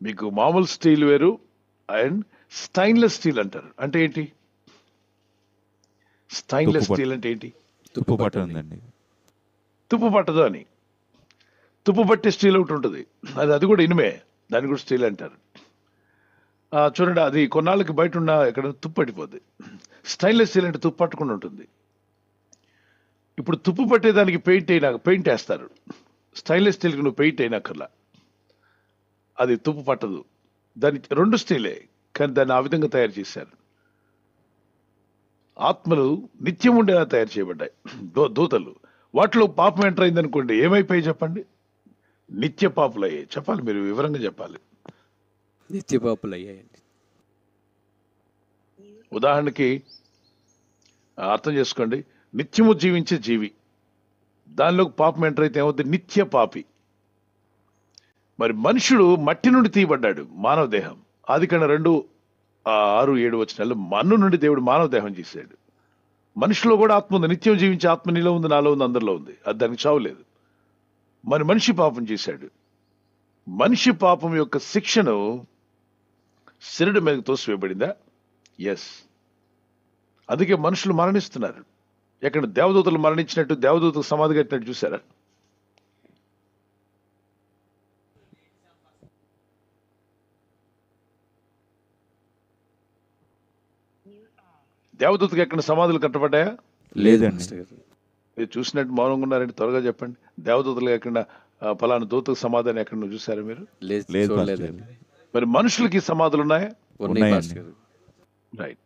Speaker 2: మీకు మామూలు స్టీల్ వేరు అండ్ స్టైన్లెస్ స్టీల్ అంటారు. అంటే ఏంటి స్టైన్లెస్ స్టీల్? అంటే ఏంటి?
Speaker 1: తుప్పు పట్టిందండి.
Speaker 2: తుప్పు పట్టదు అని. తుప్పు పట్టే స్టీల్ ఒకటి ఉంటుంది, అది కూడా ఇనుమే, దాన్ని కూడా స్టీల్ అంటారు. చూడండి, అది కొన్నాళ్ళకి బయట ఉన్న ఎక్కడ తుప్పు పట్టిపోద్ది. స్టైన్లెస్ స్టీల్ అంటే తుప్పు పట్టకుండా ఉంటుంది. ఇప్పుడు తుప్పు పట్టేదానికి పెయింట్ వేస్తారు. స్టైన్లెస్ స్టీల్కి నువ్వు పెయింట్ అయినక్కర్లా, అది తుప్పు పట్టదు. దాని రెండు స్టీలే, కానీ దాన్ని ఆ విధంగా తయారు చేశారు. ఆత్మలు నిత్యం ఉండేలా తయారు చేయబడ్డాయి. దూతలు, వాటిలో పాపం ఎంటర్ అయింది అనుకోండి, ఏమైపోయి చెప్పండి? నిత్య పాపులు అయ్యాయి. చెప్పాలి, మీరు వివరంగా చెప్పాలి.
Speaker 3: నిత్య పాపులు అయ్యాయండి.
Speaker 2: ఉదాహరణకి అర్థం చేసుకోండి, నిత్యము జీవించే జీవి, దానిలోకి పాపం ఎంటర్ అయితే ఏమవుతుంది? నిత్య పాపి. మరి మనుషుడు మట్టి నుండి తీయబడ్డాడు, మానవ దేహం. ఆదికాండ 2:6-7 వచనాల్లో మన్ను నుండి దేవుడు మానవ దేహం చేశాడు. మనిషిలో కూడా ఆత్మ ఉంది, నిత్యం జీవించే ఆత్మ నీలో ఉంది, నాలో ఉంది, అందరిలో ఉంది. అది దానికి చావు లేదు. మరి మనిషి పాపం చేశాడు. మనిషి పాపం యొక్క శిక్షను శరీరం మీదకి తోసివేయబడిందా? ఎస్. అందుకే మనుషులు మరణిస్తున్నారు. ఎక్కడ దేవదూతలు మరణించినట్టు, దేవదూతలు సమాధి కట్టినట్టు చూసారా? దేవదూతకి ఎక్కడ సమాధులు కట్టబడ్డాయా?
Speaker 1: లేదండి.
Speaker 2: మీరు చూసినట్టు మౌనంగా ఉన్నారంటే త్వరగా చెప్పండి. దేవదూతలు ఎక్కడ ఫలానా దూతకు సమాధానం ఎక్కడ నువ్వు చూసారా మీరు?
Speaker 3: లేదు,
Speaker 1: లేదు
Speaker 3: చూడలేదండి.
Speaker 2: మరి మనుషులకి సమాధులు ఉన్నాయా?
Speaker 3: ఉన్నాయి
Speaker 1: ఉన్నాయండి.
Speaker 3: పాస్టర్ గారు.
Speaker 2: రైట్.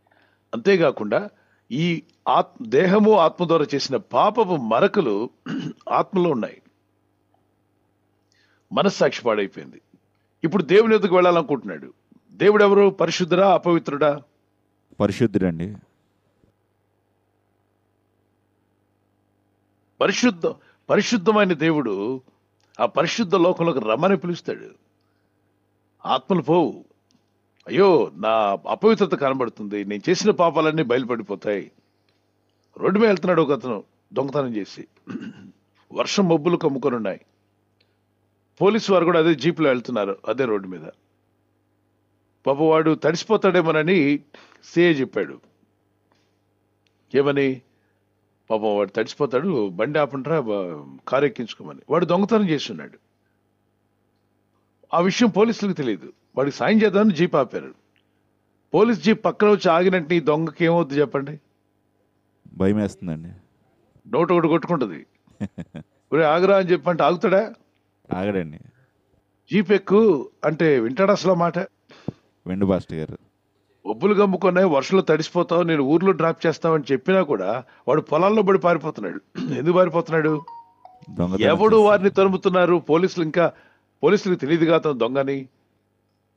Speaker 2: అంతేకాకుండా ఈ దేహము ఆత్మ ద్వారా చేసిన పాపపు మరకలు ఆత్మలో ఉన్నాయి. మనస్సాక్షి పాడైపోయింది. ఇప్పుడు దేవుని ఎదుగు వెళ్ళాలనుకుంటున్నాడు. దేవుడు ఎవరు? పరిశుద్ధుడా, అపవిత్రుడా?
Speaker 1: పరిశుద్ధుడండి.
Speaker 2: పరిశుద్ధమైన దేవుడు ఆ పరిశుద్ధ లోకంలోకి రమ్మని పిలుస్తాడు. ఆత్మలు పోవు. అయ్యో, నా అపవిత్రత కనబడుతుంది, నేను చేసిన పాపాలన్నీ బయలుపడిపోతాయి. రోడ్డు మీద వెళ్తున్నాడు ఒక అతను దొంగతనం చేసి. వర్షం మబ్బులు కమ్ముకొని ఉన్నాయి. పోలీసు వారు కూడా అదే జీపులో వెళ్తున్నారు, అదే రోడ్డు మీద. పాప వాడు తడిసిపోతాడేమోనని సిఐ చెప్పాడు. ఏమని? పాపం వాడు తడిసిపోతాడు, బండి ఆపంటారా, కారు ఎక్కించుకోమని. వాడు దొంగతనం చేస్తున్నాడు. ఆ విషయం పోలీసులకు తెలియదు. వాడికి సాయం చేద్దామని జీప్ ఆపారు. పోలీస్ జీప్ పక్కన వచ్చి ఆగినట్టు ఈ దొంగకి ఏమవుతుంది చెప్పండి?
Speaker 1: భయం వేస్తుందండి.
Speaker 2: నోటు ఒకటి కొట్టుకుంటుంది. ఒరే ఆగురా అని చెప్పంటే ఆగుతాడా?
Speaker 1: ఆగడండి.
Speaker 2: జీప్ ఎక్కు అంటే వింటాడు అసలు మాట?
Speaker 1: వెండు పాస్టర్ గారు.
Speaker 2: ఒబ్బులు గమ్ముకున్నాయి, వర్షంలో తడిసిపోతావు, నేను ఊర్లో డ్రాప్ చేస్తావని చెప్పినా కూడా వాడు పొలాల్లో పడి పారిపోతున్నాడు. ఎందుకు పారిపోతున్నాడు?
Speaker 1: దొంగతనం
Speaker 2: ఎవడు
Speaker 1: చేసి-
Speaker 2: వారిని తరుముతున్నారు? పోలీసులకు తెలియదుగా అతను దొంగని.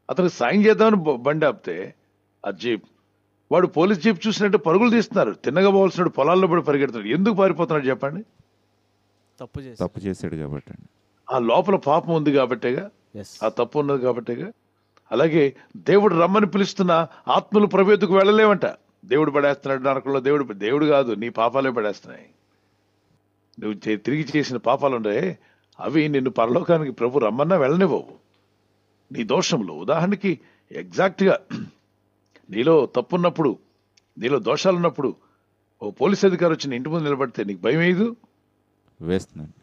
Speaker 2: అతనికి సాయం చేద్దామని బండి ఆపితే ఆ జీప్, వాడు పోలీస్ జీప్ చూసినట్టు పరుగులు తీస్తున్నారు. తిన్నగా పోవాల్సినాడు పొలాల్లో పడి పరిగెడుతున్నాడు. ఎందుకు పారిపోతున్నాడు చెప్పండి?
Speaker 1: తప్పు చేశాడు కాబట్టి అండి.
Speaker 2: ఆ లోపల పాపం ఉంది కాబట్టేగా,
Speaker 4: ఎస్.
Speaker 2: ఆ తప్పు ఉన్నది కాబట్టేగా. అలాగే దేవుడు రమ్మని పిలుస్తున్న ఆత్మలు ప్రవేదకు వెళ్ళలేవంట. దేవుడు పడేస్తున్నాడు నరకంలో. దేవుడు కాదు, నీ పాపాలే పడేస్తున్నాయి. నువ్వు తిరిగి చేసిన పాపాలు ఉన్నాయి, అవి నిన్ను పరలోకానికి ప్రభు రమ్మన్నా వెళ్ళనివ్వవు. నీ దోషంలో ఉదాహరణకి ఎగ్జాక్ట్గా నీలో తప్పున్నప్పుడు, నీలో దోషాలు ఉన్నప్పుడు ఓ పోలీస్ అధికారి వచ్చి నీ ఇంటి ముందు నిలబడితే నీకు భయం వేయదు?
Speaker 1: వేస్తుందండి.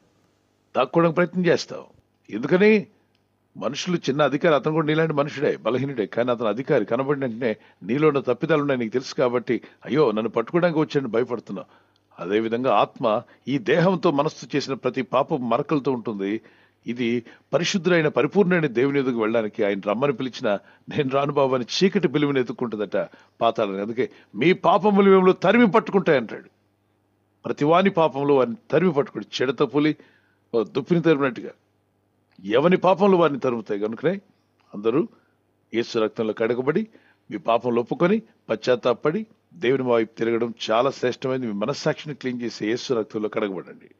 Speaker 2: దాక్కోవడానికి ప్రయత్నం చేస్తావు. ఎందుకని? మనుషులు చిన్న అధికారి, అతను కూడా నీలాంటి మనుషుడే, బలహీనుడే, కానీ అతను అధికారి. కనబడిన వెంటనే నీలో ఉన్న తప్పిదాలు ఉన్నాయి నీకు తెలుసు కాబట్టి, అయ్యో నన్ను పట్టుకోవడానికి వచ్చాను భయపడుతున్నావు. అదేవిధంగా ఆత్మ ఈ దేహంతో మనస్సు చేసిన ప్రతి పాప మరకలతో ఉంటుంది. ఇది పరిశుద్ధులైన పరిపూర్ణమైన దేవుని ఎదుగు వెళ్ళడానికి ఆయన రమ్మని పిలిచిన నేను రాను బాబు అని చీకటి పిలువని ఎదుర్కొంటుందట పాతాలని. అందుకే మీ పాపములు మిమ్మల్ని తరిమి పట్టుకుంటాయంటాడు. ప్రతి వాని పాపంలో వారిని తరిమి పట్టుకుంటాడు. చెడత పులి దుప్పిని తరిమినట్టుగా ఎవని పాపంలో వారిని తరుముతాయి. కనుకనే అందరూ యేసు రక్తంలో కడగబడి మీ పాపంలో ఒప్పుకొని పశ్చాత్తాపడి దేవుని వైపు తిరగడం చాలా శ్రేష్టమైనది. మీ మనస్సాక్షిని క్లీన్ చేసి యేసు రక్తంలో కడగబడండి.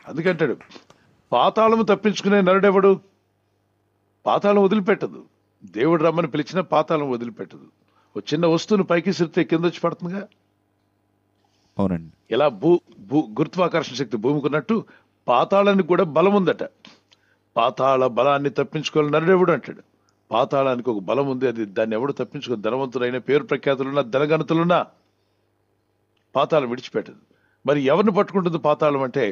Speaker 2: అందుకంటాడు పాతాళము తప్పించుకునే నరుడెవడు? పాతాళం వదిలిపెట్టదు. దేవుడు రమ్మని పిలిచినా పాతాళం వదిలిపెట్టదు. ఒక చిన్న వస్తువును పైకి సిరితే కింద వచ్చి పడుతుందిగా.
Speaker 1: అవునండి.
Speaker 2: ఎలా గురుత్వాకర్షణ శక్తి భూమికి ఉన్నట్టు పాతాళానికి కూడా బలం ఉందట. పాతాళ బలాన్ని తప్పించుకోవాలి నరుడెవడు అంటాడు. పాతాళానికి ఒక బలం ఉంది, అది దాన్ని ఎవడు తప్పించుకో. ధనవంతులైన పేరు ప్రఖ్యాతులున్నా ధనగణతులున్నా పాతాళం విడిచిపెట్టదు. మరి ఎవరిని పట్టుకుంటుంది పాతాళం అంటే?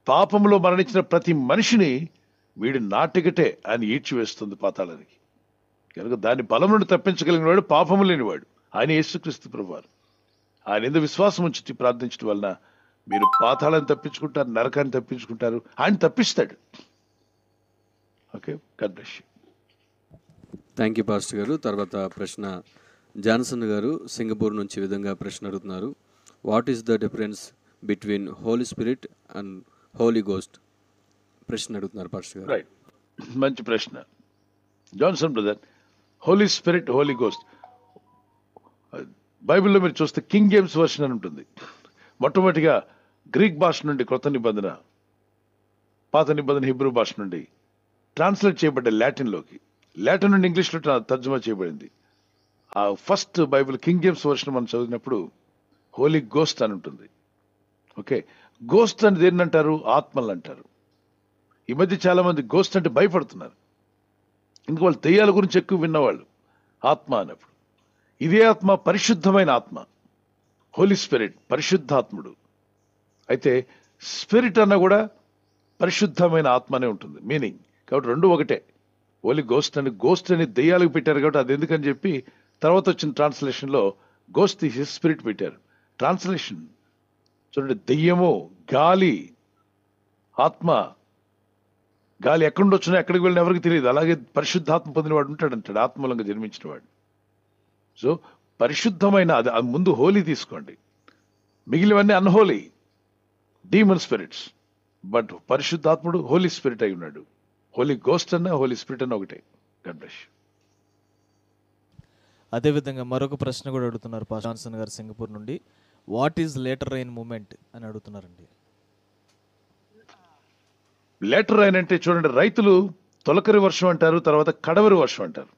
Speaker 2: పాపంలో మరణించిన ప్రతి మనిషిని వీడి నాటికటే ఆయన ఈడ్చివేస్తుంది పాతాళానికి. కనుక దాని బలం నుండి తప్పించగలిగిన వాడు పాపము లేనివాడు ఆయన యేసుక్రీస్తు ప్రభువారు. ఆయన ఎందుకు విశ్వాసం ఉంచి ప్రార్థించడం వలన మీరు పాతాళాన్ని తప్పించుకుంటారు, నరకాన్ని తప్పించుకుంటారు. ఆయన తప్పిస్తాడు. Okay, God bless you.
Speaker 3: Thank you pastor గారు. తర్వాత ప్రశ్న జాన్సన్ గారు సింగపూర్ నుంచి ఈ విధంగా ప్రశ్న అడుగుతున్నారు. What is the difference between Holy Spirit and Holy Ghost? ప్రశ్న అడుగుతున్నారు పాస్టర్ గారు.
Speaker 2: రైట్, మంచి ప్రశ్న Johnson brother. Holy Spirit, Holy Ghost బైబిల్లో మీరు చూస్తే కింగ్ జేమ్స్ వర్షన్ అని ఉంటుంది. మొట్టమొదటిగా గ్రీక్ భాష నుండి కొత్త నిబంధన, పాత నిబంధన హిబ్రూ భాష నుండి ట్రాన్స్లేట్ చేయబడ్డ లాటిన్లోకి, లాటిన్ నుండి ఇంగ్లీష్లో తర్జుమా చేయబడింది. ఆ first Bible king James version మనం చదివినప్పుడు హోలీ గోస్ట్ అని ఉంటుంది. ఓకే, గోస్ట్ అని దేన్ని అంటారు? ఆత్మలు అంటారు. ఈ మధ్య చాలా మంది గోస్ట్ అంటే భయపడుతున్నారు. ఇంక వాళ్ళు దెయ్యాల గురించి ఎక్కువ విన్నవాళ్ళు. ఆత్మ అన్నప్పుడు ఇదే ఆత్మ పరిశుద్ధమైన ఆత్మ, హోలీ స్పిరిట్, పరిశుద్ధాత్ముడు. అయితే స్పిరిట్ అన్న కూడా పరిశుద్ధమైన ఆత్మనే ఉంటుంది మీనింగ్. కాబట్టి రెండు ఒకటే. హోలీ గోస్ట్ అని దెయ్యాలకు పెట్టారు కాబట్టి అది ఎందుకని చెప్పి తర్వాత వచ్చిన ట్రాన్స్లేషన్లో గోస్ట్ తీసి స్పిరిట్ పెట్టారు. ట్రాన్స్లేషన్ చూడండి, దెయ్యము, గాలి, ఆత్మ. గాలి ఎక్కడి వచ్చినా ఎక్కడికి వెళ్ళినా ఎవరికి తెలియదు. అలాగే పరిశుద్ధాత్మ పొందినవాడు ఉంటాడంటాడు, ఆత్మూలంగా జన్మించిన వాడు. సో పరిశుద్ధమైన అది ముందు హోలీ తీసుకోండి, మిగిలినవన్నీ అన్హోలీ, డీమన్ స్పిరిట్స్. బట్ పరిశుద్ధాత్ముడు హోలీ స్పిరిట్ అయి ఉన్నాడు. హోలీ గోస్ట్ అన్న హోలీ స్పిరిట్ అన్న ఒకటే. God bless you.
Speaker 4: అదేవిధంగా మరొక ప్రశ్న కూడా అడుగుతున్నారు పాస్టర్ జాన్సన్ గారు సింగపూర్ నుండి. What is latter rain movement అని అడుగుతున్నారండి.
Speaker 2: లేటర్ రైన్ అంటే చూడండి, రైతులు తొలకరి వర్షం అంటారు, తర్వాత కడవరి వర్షం అంటారు.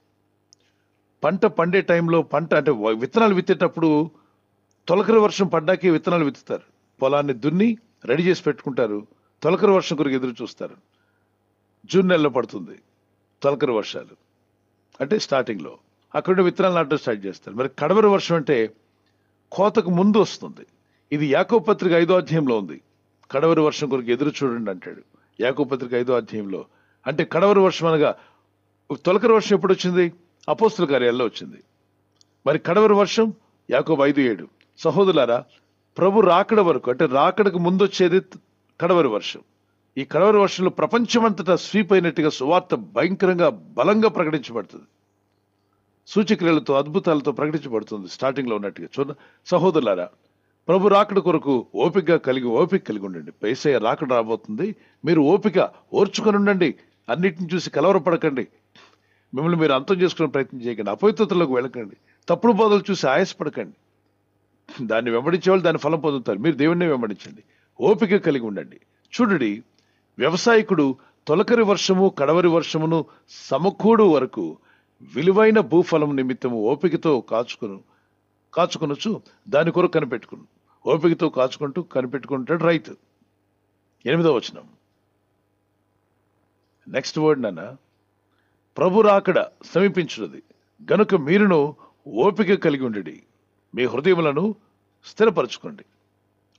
Speaker 2: పంట పండే టైంలో, పంట అంటే విత్తనాలు విత్తేటప్పుడు తొలకరి వర్షం పడ్డాకే విత్తనాలు విత్తుతారు. పొలాన్ని దున్ని రెడీ చేసి పెట్టుకుంటారు. తొలకరి వర్షం కొరకు ఎదురు చూస్తారు. జూన్ నెలలో పడుతుంది తొలకరి వర్షాలు అంటే స్టార్టింగ్లో. అక్కడ విత్తనాలు నాటడం స్టార్ట్ చేస్తారు. మరి కడవరి వర్షం అంటే కోతకు ముందు వస్తుంది. ఇది యాకోబు పత్రిక 5వ అధ్యాయంలో ఉంది. కడవరి వర్షం కొరకు ఎదురు చూడండి అంటాడు యాకోబు పత్రిక 5వ అధ్యాయంలో. అంటే కడవరి వర్షం అనగా తొలకరి వర్షం ఎప్పుడు వచ్చింది? అపోస్తుల కార్యాల్లో వచ్చింది. మరి కడవరి వర్షం యాకోబు 5:7. సహోదరులారా, ప్రభు రాకడ వరకు అంటే రాకడకు ముందు వచ్చేది కడవరి వర్షం. ఈ కడవరి వర్షంలో ప్రపంచమంతటా స్వీప్ అయినట్టుగా సువార్త భయంకరంగా బలంగా ప్రకటించబడుతుంది. సూచక్రియలతో అద్భుతాలతో ప్రకటించబడుతుంది స్టార్టింగ్ లో ఉన్నట్టుగా. చూడ సహోదరులారా, ప్రభు రాకడ కొరకు ఓపిక కలిగి ఉండండి. యేసయ్య రాకడ రాబోతుంది, మీరు ఓర్చుకొని ఉండండి. అన్నిటిని చూసి కలవరపడకండి. మిమ్మల్ని మీరు అంతం చేసుకునే ప్రయత్నం చేయకండి. అపవిత్రతలోకి వెళ్ళకండి. తప్పుడు బోధలు చూసి ఆయాసపడకండి. దాన్ని వెంబడించే వాళ్ళు దాని ఫలం పొందుతారు. మీరు దేవుణ్ణి వెంబడించండి, ఓపిక కలిగి ఉండండి. చూడండి, వ్యవసాయకుడు తొలకరి వర్షము కడవరి వర్షమును సమకూడు వరకు విలువైన భూఫలం నిమిత్తము ఓపికతో కాచుకొనొచ్చు దాని కొరకు కనిపెట్టుకును. ఓపికతో కాచుకుంటూ కనిపెట్టుకుంటాడు రైతు. 8వ వచనం నెక్స్ట్ వర్డ్ నాన్న. ప్రభు రాకడ సమీపించున్నది గనుక మీరును ఓపిక కలిగి ఉండండి, మీ హృదయములను స్థిరపరచుకోండి.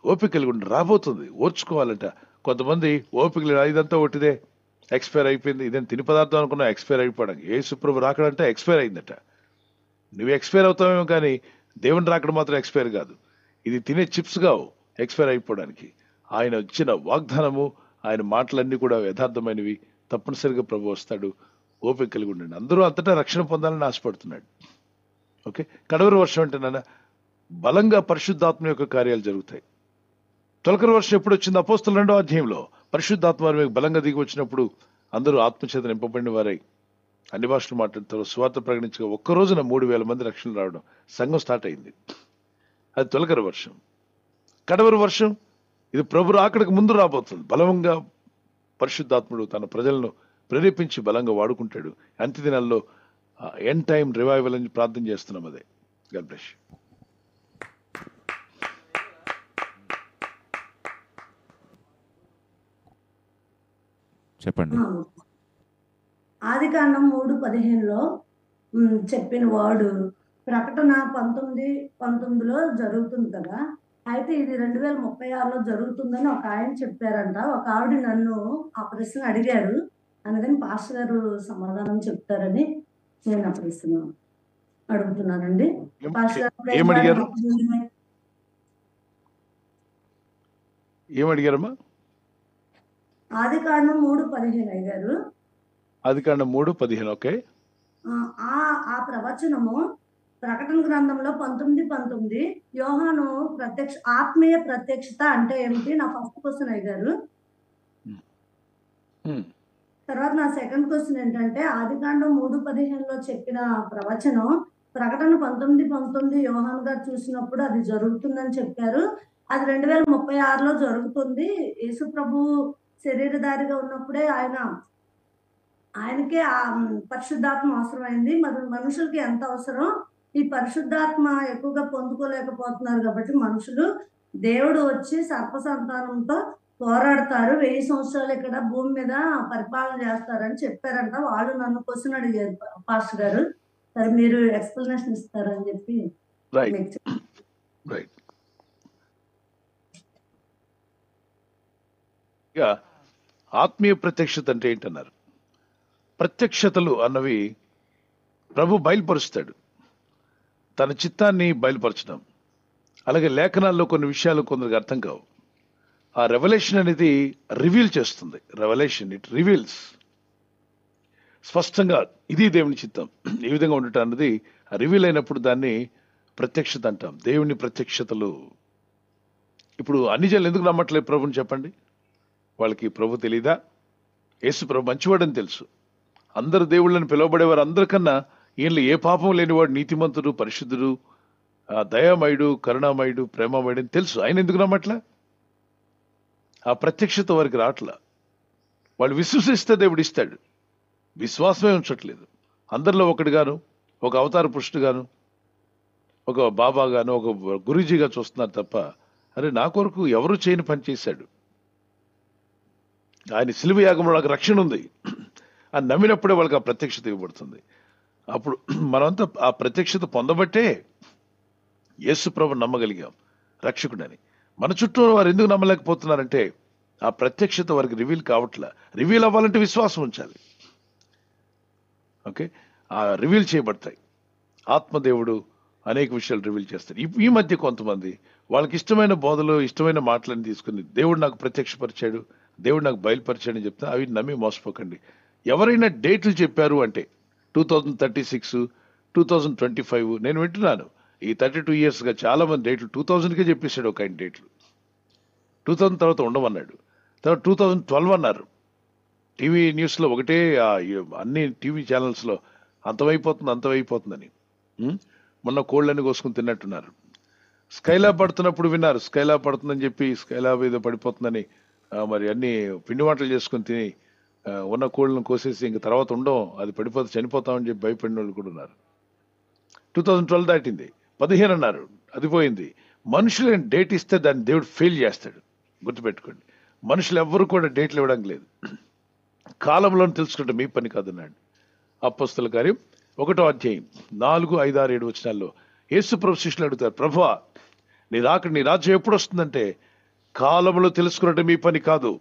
Speaker 2: ఓపిక కలిగి ఉండి రాబోతుంది. ఓర్చుకోవాలంట. కొంతమంది ఓపిక లేదు, ఇదంతా ఒట్టిదే, ఎక్స్పైర్ అయిపోయింది, ఇదేం తిని పదార్థం అనుకున్నా ఎక్స్పైర్ అయిపోవడం. యేసు ప్రభు రాకడంటే ఎక్స్పైర్ అయిందట. నువ్వు ఎక్స్పైర్ అవుతావేమో కానీ దేవుని రాకడం మాత్రం ఎక్స్పైర్ కాదు. ఇది తినే చిప్స్ కావు ఎక్స్పైర్ అయిపోవడానికి. ఆయన ఇచ్చిన వాగ్దానము, ఆయన మాటలన్నీ కూడా యథార్థమైనవి. తప్పనిసరిగా ప్రభు వస్తాడు, ఓపిక కలిగి ఉండండి. అందరూ అంతటా రక్షణ పొందాలని ఆశపడుతున్నాడు. ఓకే, కడవరి వర్షం అంటే నాన్న బలంగా పరిశుద్ధాత్మ యొక్క కార్యాలు జరుగుతాయి. తొలకరి వర్షం ఎప్పుడు వచ్చింది? అపోస్తలుల 2వ అధ్యాయంలో పరిశుద్ధాత్మ వారి మీద బలంగా దిగి వచ్చినప్పుడు అందరూ ఆత్మచేత నింపబడిన వారై అన్ని భాషలు మాట్లాడతారు, స్వార్థ ప్రకటించగా ఒక్క రోజున 3,000 మంది రక్షణ రావడం, సంఘం స్టార్ట్ అయింది. అది తొలకరి వర్షం. కడవరి వర్షం ఇది ప్రభు రాకడకు ముందు రాబోతుంది. బలంగా పరిశుద్ధాత్ముడు తన ప్రజలను ప్రేరేపించి బలంగా వాడుకుంటాడు. అంత్య దినాల్లో ఎండ్ టైం రివైవల్ అని ప్రార్థన చేస్తున్నాం. అదే. God bless you.
Speaker 1: చెప్పండి.
Speaker 5: ఆదికాండం 3:15లో చెప్పిన వర్డ్ ప్రకటన 19:19లో జరుగుతుంది కదా. అయితే ఇది 2036లో జరుగుతుందని ఒక ఆయన చెప్పారంట. ఒక ఆవిడ నన్ను ఆ ప్రశ్న అడిగారు, అందుకని పాస్టర్ గారు సమాధానం చెప్తారని నేను ఆ ప్రశ్న అడుగుతున్నానండి. పాస్టర్ గారు
Speaker 2: ఏమడిగారు? ఏమడిగారమ్మా?
Speaker 5: ఆదికాండం 3:15 అయ్యారు.
Speaker 2: ఆదికాండం 3:15. ఓకే.
Speaker 5: ఆ ప్రవచనము ప్రకటన గ్రంథంలో 19:19 యోహాను ఆత్మీయ ప్రత్యక్షత అంటే ఏమిటి? నా ఫస్ట్ క్వశ్చన్ అయ్యారు. తర్వాత నా సెకండ్ క్వశ్చన్ ఏంటంటే ఆదికాండం 3:15లో చెప్పిన ప్రవచనం ప్రకటన 19:19 యోహాను గారు చూసినప్పుడు అది జరుగుతుందని చెప్పారు. అది 2036లో జరుగుతుంది. యేసు ప్రభు శరీరధారిగా ఉన్నప్పుడే ఆయనకే ఆ పరిశుద్ధాత్మ అవసరమైంది. మరి మనుషులకి ఎంత అవసరం? ఈ పరిశుద్ధాత్మ ఎక్కువగా పొందుకోలేకపోతున్నారు కాబట్టి మనుషులు దేవుడు వచ్చి సర్ప సంతానంతో పోరాడతారు, 1000 సంవత్సరాలు ఇక్కడ భూమి మీద పరిపాలన చేస్తారని చెప్పారంట. వాళ్ళు నన్ను క్వశ్చన్ అడిగారు, పాస్టర్ గారు సరే మీరు ఎక్స్ప్లెనేషన్ ఇస్తారని చెప్పి
Speaker 2: రైట్. ఇక ఆత్మీయ ప్రత్యక్షత అంటే ఏంటన్నారు? ప్రత్యక్షతలు అన్నవి ప్రభు బయలుపరుస్తాడు, తన చిత్తాన్ని బయలుపరచడం. అలాగే లేఖనాల్లో కొన్ని విషయాలు కొందరికి అర్థం కావు. ఆ రెవల్యూషన్ అనేది రివీల్ చేస్తుంది. రెవల్యూషన్ ఇట్ రివీల్స్ స్పష్టంగా ఇది దేవుని చిత్తం, ఈ విధంగా ఉండటం అన్నది రివీల్ అయినప్పుడు దాన్ని ప్రత్యక్షత అంటాం. దేవుని ప్రత్యక్షతలు. ఇప్పుడు అన్ని జనులు ఎందుకు నమ్మట్లేదు ప్రభుని చెప్పండి? వాళ్ళకి ప్రభు తెలీదా? యేసు ప్రభు మంచివాడని తెలుసు. అందరు దేవుళ్ళని పిలువబడేవారు అందరికన్నా ఈయనలో ఏ పాపం లేనివాడు, నీతిమంతుడు, పరిశుద్ధుడు, దయామయుడు, కరుణామయుడు, ప్రేమమయుడు అని తెలుసు. ఆయన ఎందుకు నమ్మట్లా? ఆ ప్రత్యక్షత వారికి రావట్లా. వాళ్ళు విశ్వసిస్తే దేవుడు ఇస్తాడు, విశ్వాసమే ఉంచట్లేదు. అందరిలో ఒకటిగాను, ఒక అవతార పురుషుడుగాను, ఒక బాబాగాను, ఒక గురూజీగా చూస్తున్నారు తప్ప అరే నా కొరకు ఎవరు చేయని పని చేశాడు, ఆయన శిలువ యాగంలో నాకు రక్షణ ఉంది అని నమ్మినప్పుడే వాళ్ళకి ఆ ప్రత్యక్షత ఇవ్వబడుతుంది. అప్పుడు మనమంతా ఆ ప్రత్యక్షత పొందబట్టే యేసు ప్రభు నమ్మగలిగాం రక్షకుడని. మన చుట్టూ వారు ఎందుకు నమ్మలేకపోతున్నారంటే ఆ ప్రత్యక్షత వారికి రివీల్ కావట్లా. రివీల్ అవ్వాలంటే విశ్వాసం ఉంచాలి. ఓకే, ఆ రివీల్ చేయబడతాయి. ఆత్మదేవుడు అనేక విషయాలు రివీల్ చేస్తారు. ఈ మధ్య కొంతమంది వాళ్ళకి ఇష్టమైన బోధలు, ఇష్టమైన మాటలను తీసుకుని దేవుడు నాకు ప్రత్యక్షపరిచాడు, దేవుడు నాకు బయలుపరిచాడు అని చెప్తా అవి నమ్మి మోసపోకండి. ఎవరైనా డేట్లు చెప్పారు అంటే 2036, 2025 నేను వింటున్నాను. ఈ 32 yearsగా చాలా మంది డేట్లు 2000కే చెప్పేశాడు. ఒక ఆయన డేట్లు 2000 తర్వాత ఉండమన్నాడు. తర్వాత 2012 అన్నారు. టీవీ న్యూస్లో ఒకటే అన్ని టీవీ ఛానల్స్లో అంతమైపోతుందని. మొన్న కోళ్ళని కోసుకుని తిన్నట్టున్నారు. స్కైలాబ్ పడుతున్నప్పుడు విన్నారు, స్కైలాబ్ పడుతుందని చెప్పి స్కైలాబ్ ఏదో పడిపోతుందని మరి అన్ని పిండి వంటలు చేసుకుని తిని ఉన్న కోళ్ళను కోసేసి ఇంక తర్వాత ఉండవు, అది పడిపోతే చనిపోతామని చెప్పి భయపడిన వాళ్ళు కూడా ఉన్నారు. 2012 దాటింది, 15 అన్నారు, అది పోయింది. మనుషులు డేట్ ఇస్తే దాన్ని దేవుడు ఫెయిల్ చేస్తాడు, గుర్తుపెట్టుకోండి. మనుషులు ఎవ్వరు కూడా డేట్లు ఇవ్వడం లేదు. కాలంలో తెలుసుకుంటే మీ పని కాదన్నాడు. అపోస్తల కార్యం 1వ అధ్యాయం 4, 5, 6, 7 వచనాల్లో యేసు ప్రభు శిష్యులు అడుగుతారు, ప్రభువా నీ రాజ్యం ఎప్పుడు వస్తుందంటే కాలంలో తెలుసుకున్నట్టు మీ పని కాదు,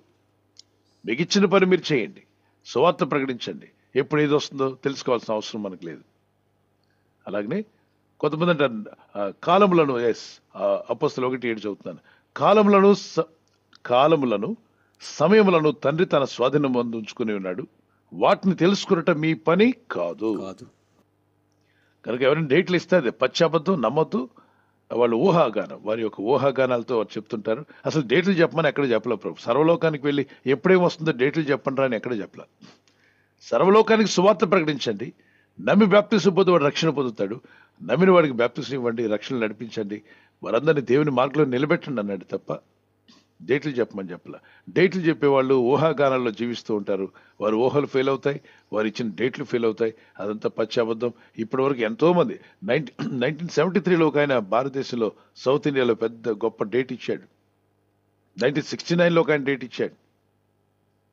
Speaker 2: మీకు ఇచ్చిన పని మీరు చేయండి, సువార్త ప్రకటించండి. ఎప్పుడు ఏది వస్తుందో తెలుసుకోవాల్సిన అవసరం మనకు లేదు. అలాగనే కొంతమంది అంటారు కాలములను, అపోస్తలులు 1:7 చదువుతున్నాను, కాలములను సమయములను తండ్రి తన స్వాధీనం ఉంచుకుని ఉన్నాడు, వాటిని తెలుసుకున్నట మీ పని కాదు. కనుక ఎవరైనా డేట్లు ఇస్తే అది పచ్చాబద్ధం, నమ్మొద్దు. వాళ్ళు ఊహాగానం, వారి యొక్క ఊహాగానాలతో వారు చెప్తుంటారు. అసలు డేట్లు చెప్పమని ఎక్కడ చెప్పలే ప్రభు. సర్వలోకానికి వెళ్ళి ఎప్పుడేం వస్తుందో డేట్లు చెప్పండి అని ఎక్కడ చెప్పలే. సర్వలోకానికి సువార్త ప్రకటించండి, నమ్మి బాప్తిసం పొంది వాడు రక్షణ పొందుతాడు, నమ్మిన వాడికి బాప్తిసం ఇవ్వండి, రక్షణ నడిపించండి, వారందరినీ దేవుని మార్గంలో నిలబెట్టండి అన్నాడు తప్ప డేట్లు చెప్పమని చెప్పలే. డేట్లు చెప్పేవాళ్ళు ఊహాగానాల్లో జీవిస్తూ ఉంటారు. వారి ఊహలు ఫెయిల్ అవుతాయి, వారు ఇచ్చిన డేట్లు ఫెయిల్ అవుతాయి. అదంతా పచ్చాబద్ధం. ఇప్పటి వరకు ఎంతో మంది 1973లో ఒక ఆయన భారతదేశంలో సౌత్ ఇండియాలో పెద్ద గొప్ప డేట్ ఇచ్చాడు. 1969లో ఒక ఆయన డేట్ ఇచ్చాడు.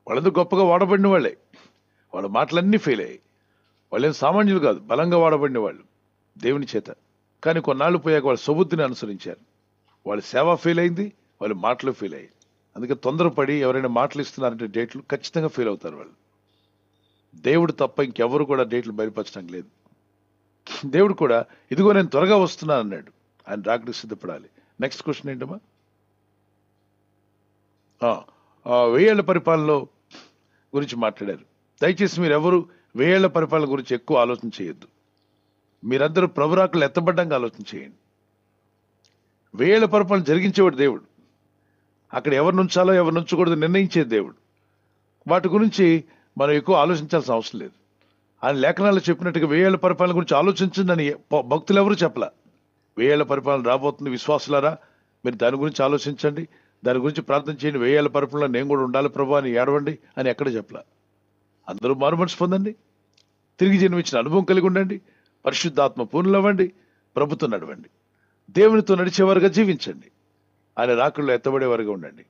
Speaker 2: వాళ్ళందరూ గొప్పగా వాడబడిన వాళ్ళే, వాళ్ళ మాటలన్నీ ఫెయిల్ అయ్యాయి. వాళ్ళేం సామాన్యులు కాదు, బలంగా వాడబడిన వాళ్ళు దేవుని చేత. కానీ కొన్నాళ్ళు పోయాక వాళ్ళు సబుద్ధిని అనుసరించారు. వాళ్ళ సేవ ఫెయిల్ అయింది, వాళ్ళ మాటలు ఫెయిల్ అయ్యాయి. అందుకే తొందరపడి ఎవరైనా మాటలు ఇస్తున్నారంటే డేట్లు ఖచ్చితంగా ఫెయిల్ అవుతారు వాళ్ళు. దేవుడు తప్ప ఇంకెవరు కూడా డేట్లు బయలుపరచడం లేదు. దేవుడు కూడా ఇదిగో నేను త్వరగా వస్తున్నాను అన్నాడు. ఆయన రాకడికి సిద్ధపడాలి. నెక్స్ట్ క్వశ్చన్ ఏంటమ్మా? 1000 ఏళ్ల పరిపాలనలో గురించి మాట్లాడారు. దయచేసి మీరు ఎవరు 1000 ఏళ్ల పరిపాలన గురించి ఎక్కువ ఆలోచన చేయొద్దు. మీరందరూ ప్రభురాకులు ఎత్తబడ్డంగా ఆలోచన చేయండి. 1000 ఏళ్ల పరిపాలన జరిగించేవాడు దేవుడు. అక్కడ ఎవరిని ఉంచాలో ఎవరిని ఉంచకూడదు నిర్ణయించేది దేవుడు. వాటి గురించి మనం ఎక్కువ ఆలోచించాల్సిన అవసరం లేదు. ఆయన లేఖనాల్లో చెప్పినట్టుగా 1000 ఏళ్ల పరిపాలన గురించి ఆలోచించండి భక్తులు ఎవరు చెప్పలా. 1000 ఏళ్ల పరిపాలన రాబోతుంది, విశ్వాసులారా మీరు దాని గురించి ఆలోచించండి, దాని గురించి ప్రార్థన చేయండి, 1000 ఏళ్ల పరిపాలన నేను కూడా ఉండాలి ప్రభు అని ఏడవండి అని ఎక్కడ చెప్పలా. అందరూ మారుమనసు పొందండి, తిరిగి జన్మించిన అనుభవం కలిగి ఉండండి, పరిశుద్ధాత్మ పూర్ణులవ్వండి, ప్రభుత్వం నడవండి, దేవునితో నడిచేవారుగా జీవించండి, ఆయన రాకడలో ఎత్తబడేవారుగా ఉండండి.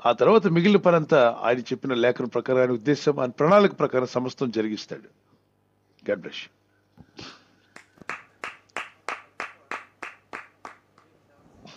Speaker 2: ఆ తర్వాత మిగిలిన పనంతా ఆయన చెప్పిన లేఖన ప్రకారం, ఆయన ఉద్దేశం, ఆయన ప్రణాళిక ప్రకారం సమస్తం జరిగిస్తాడు. God bless you.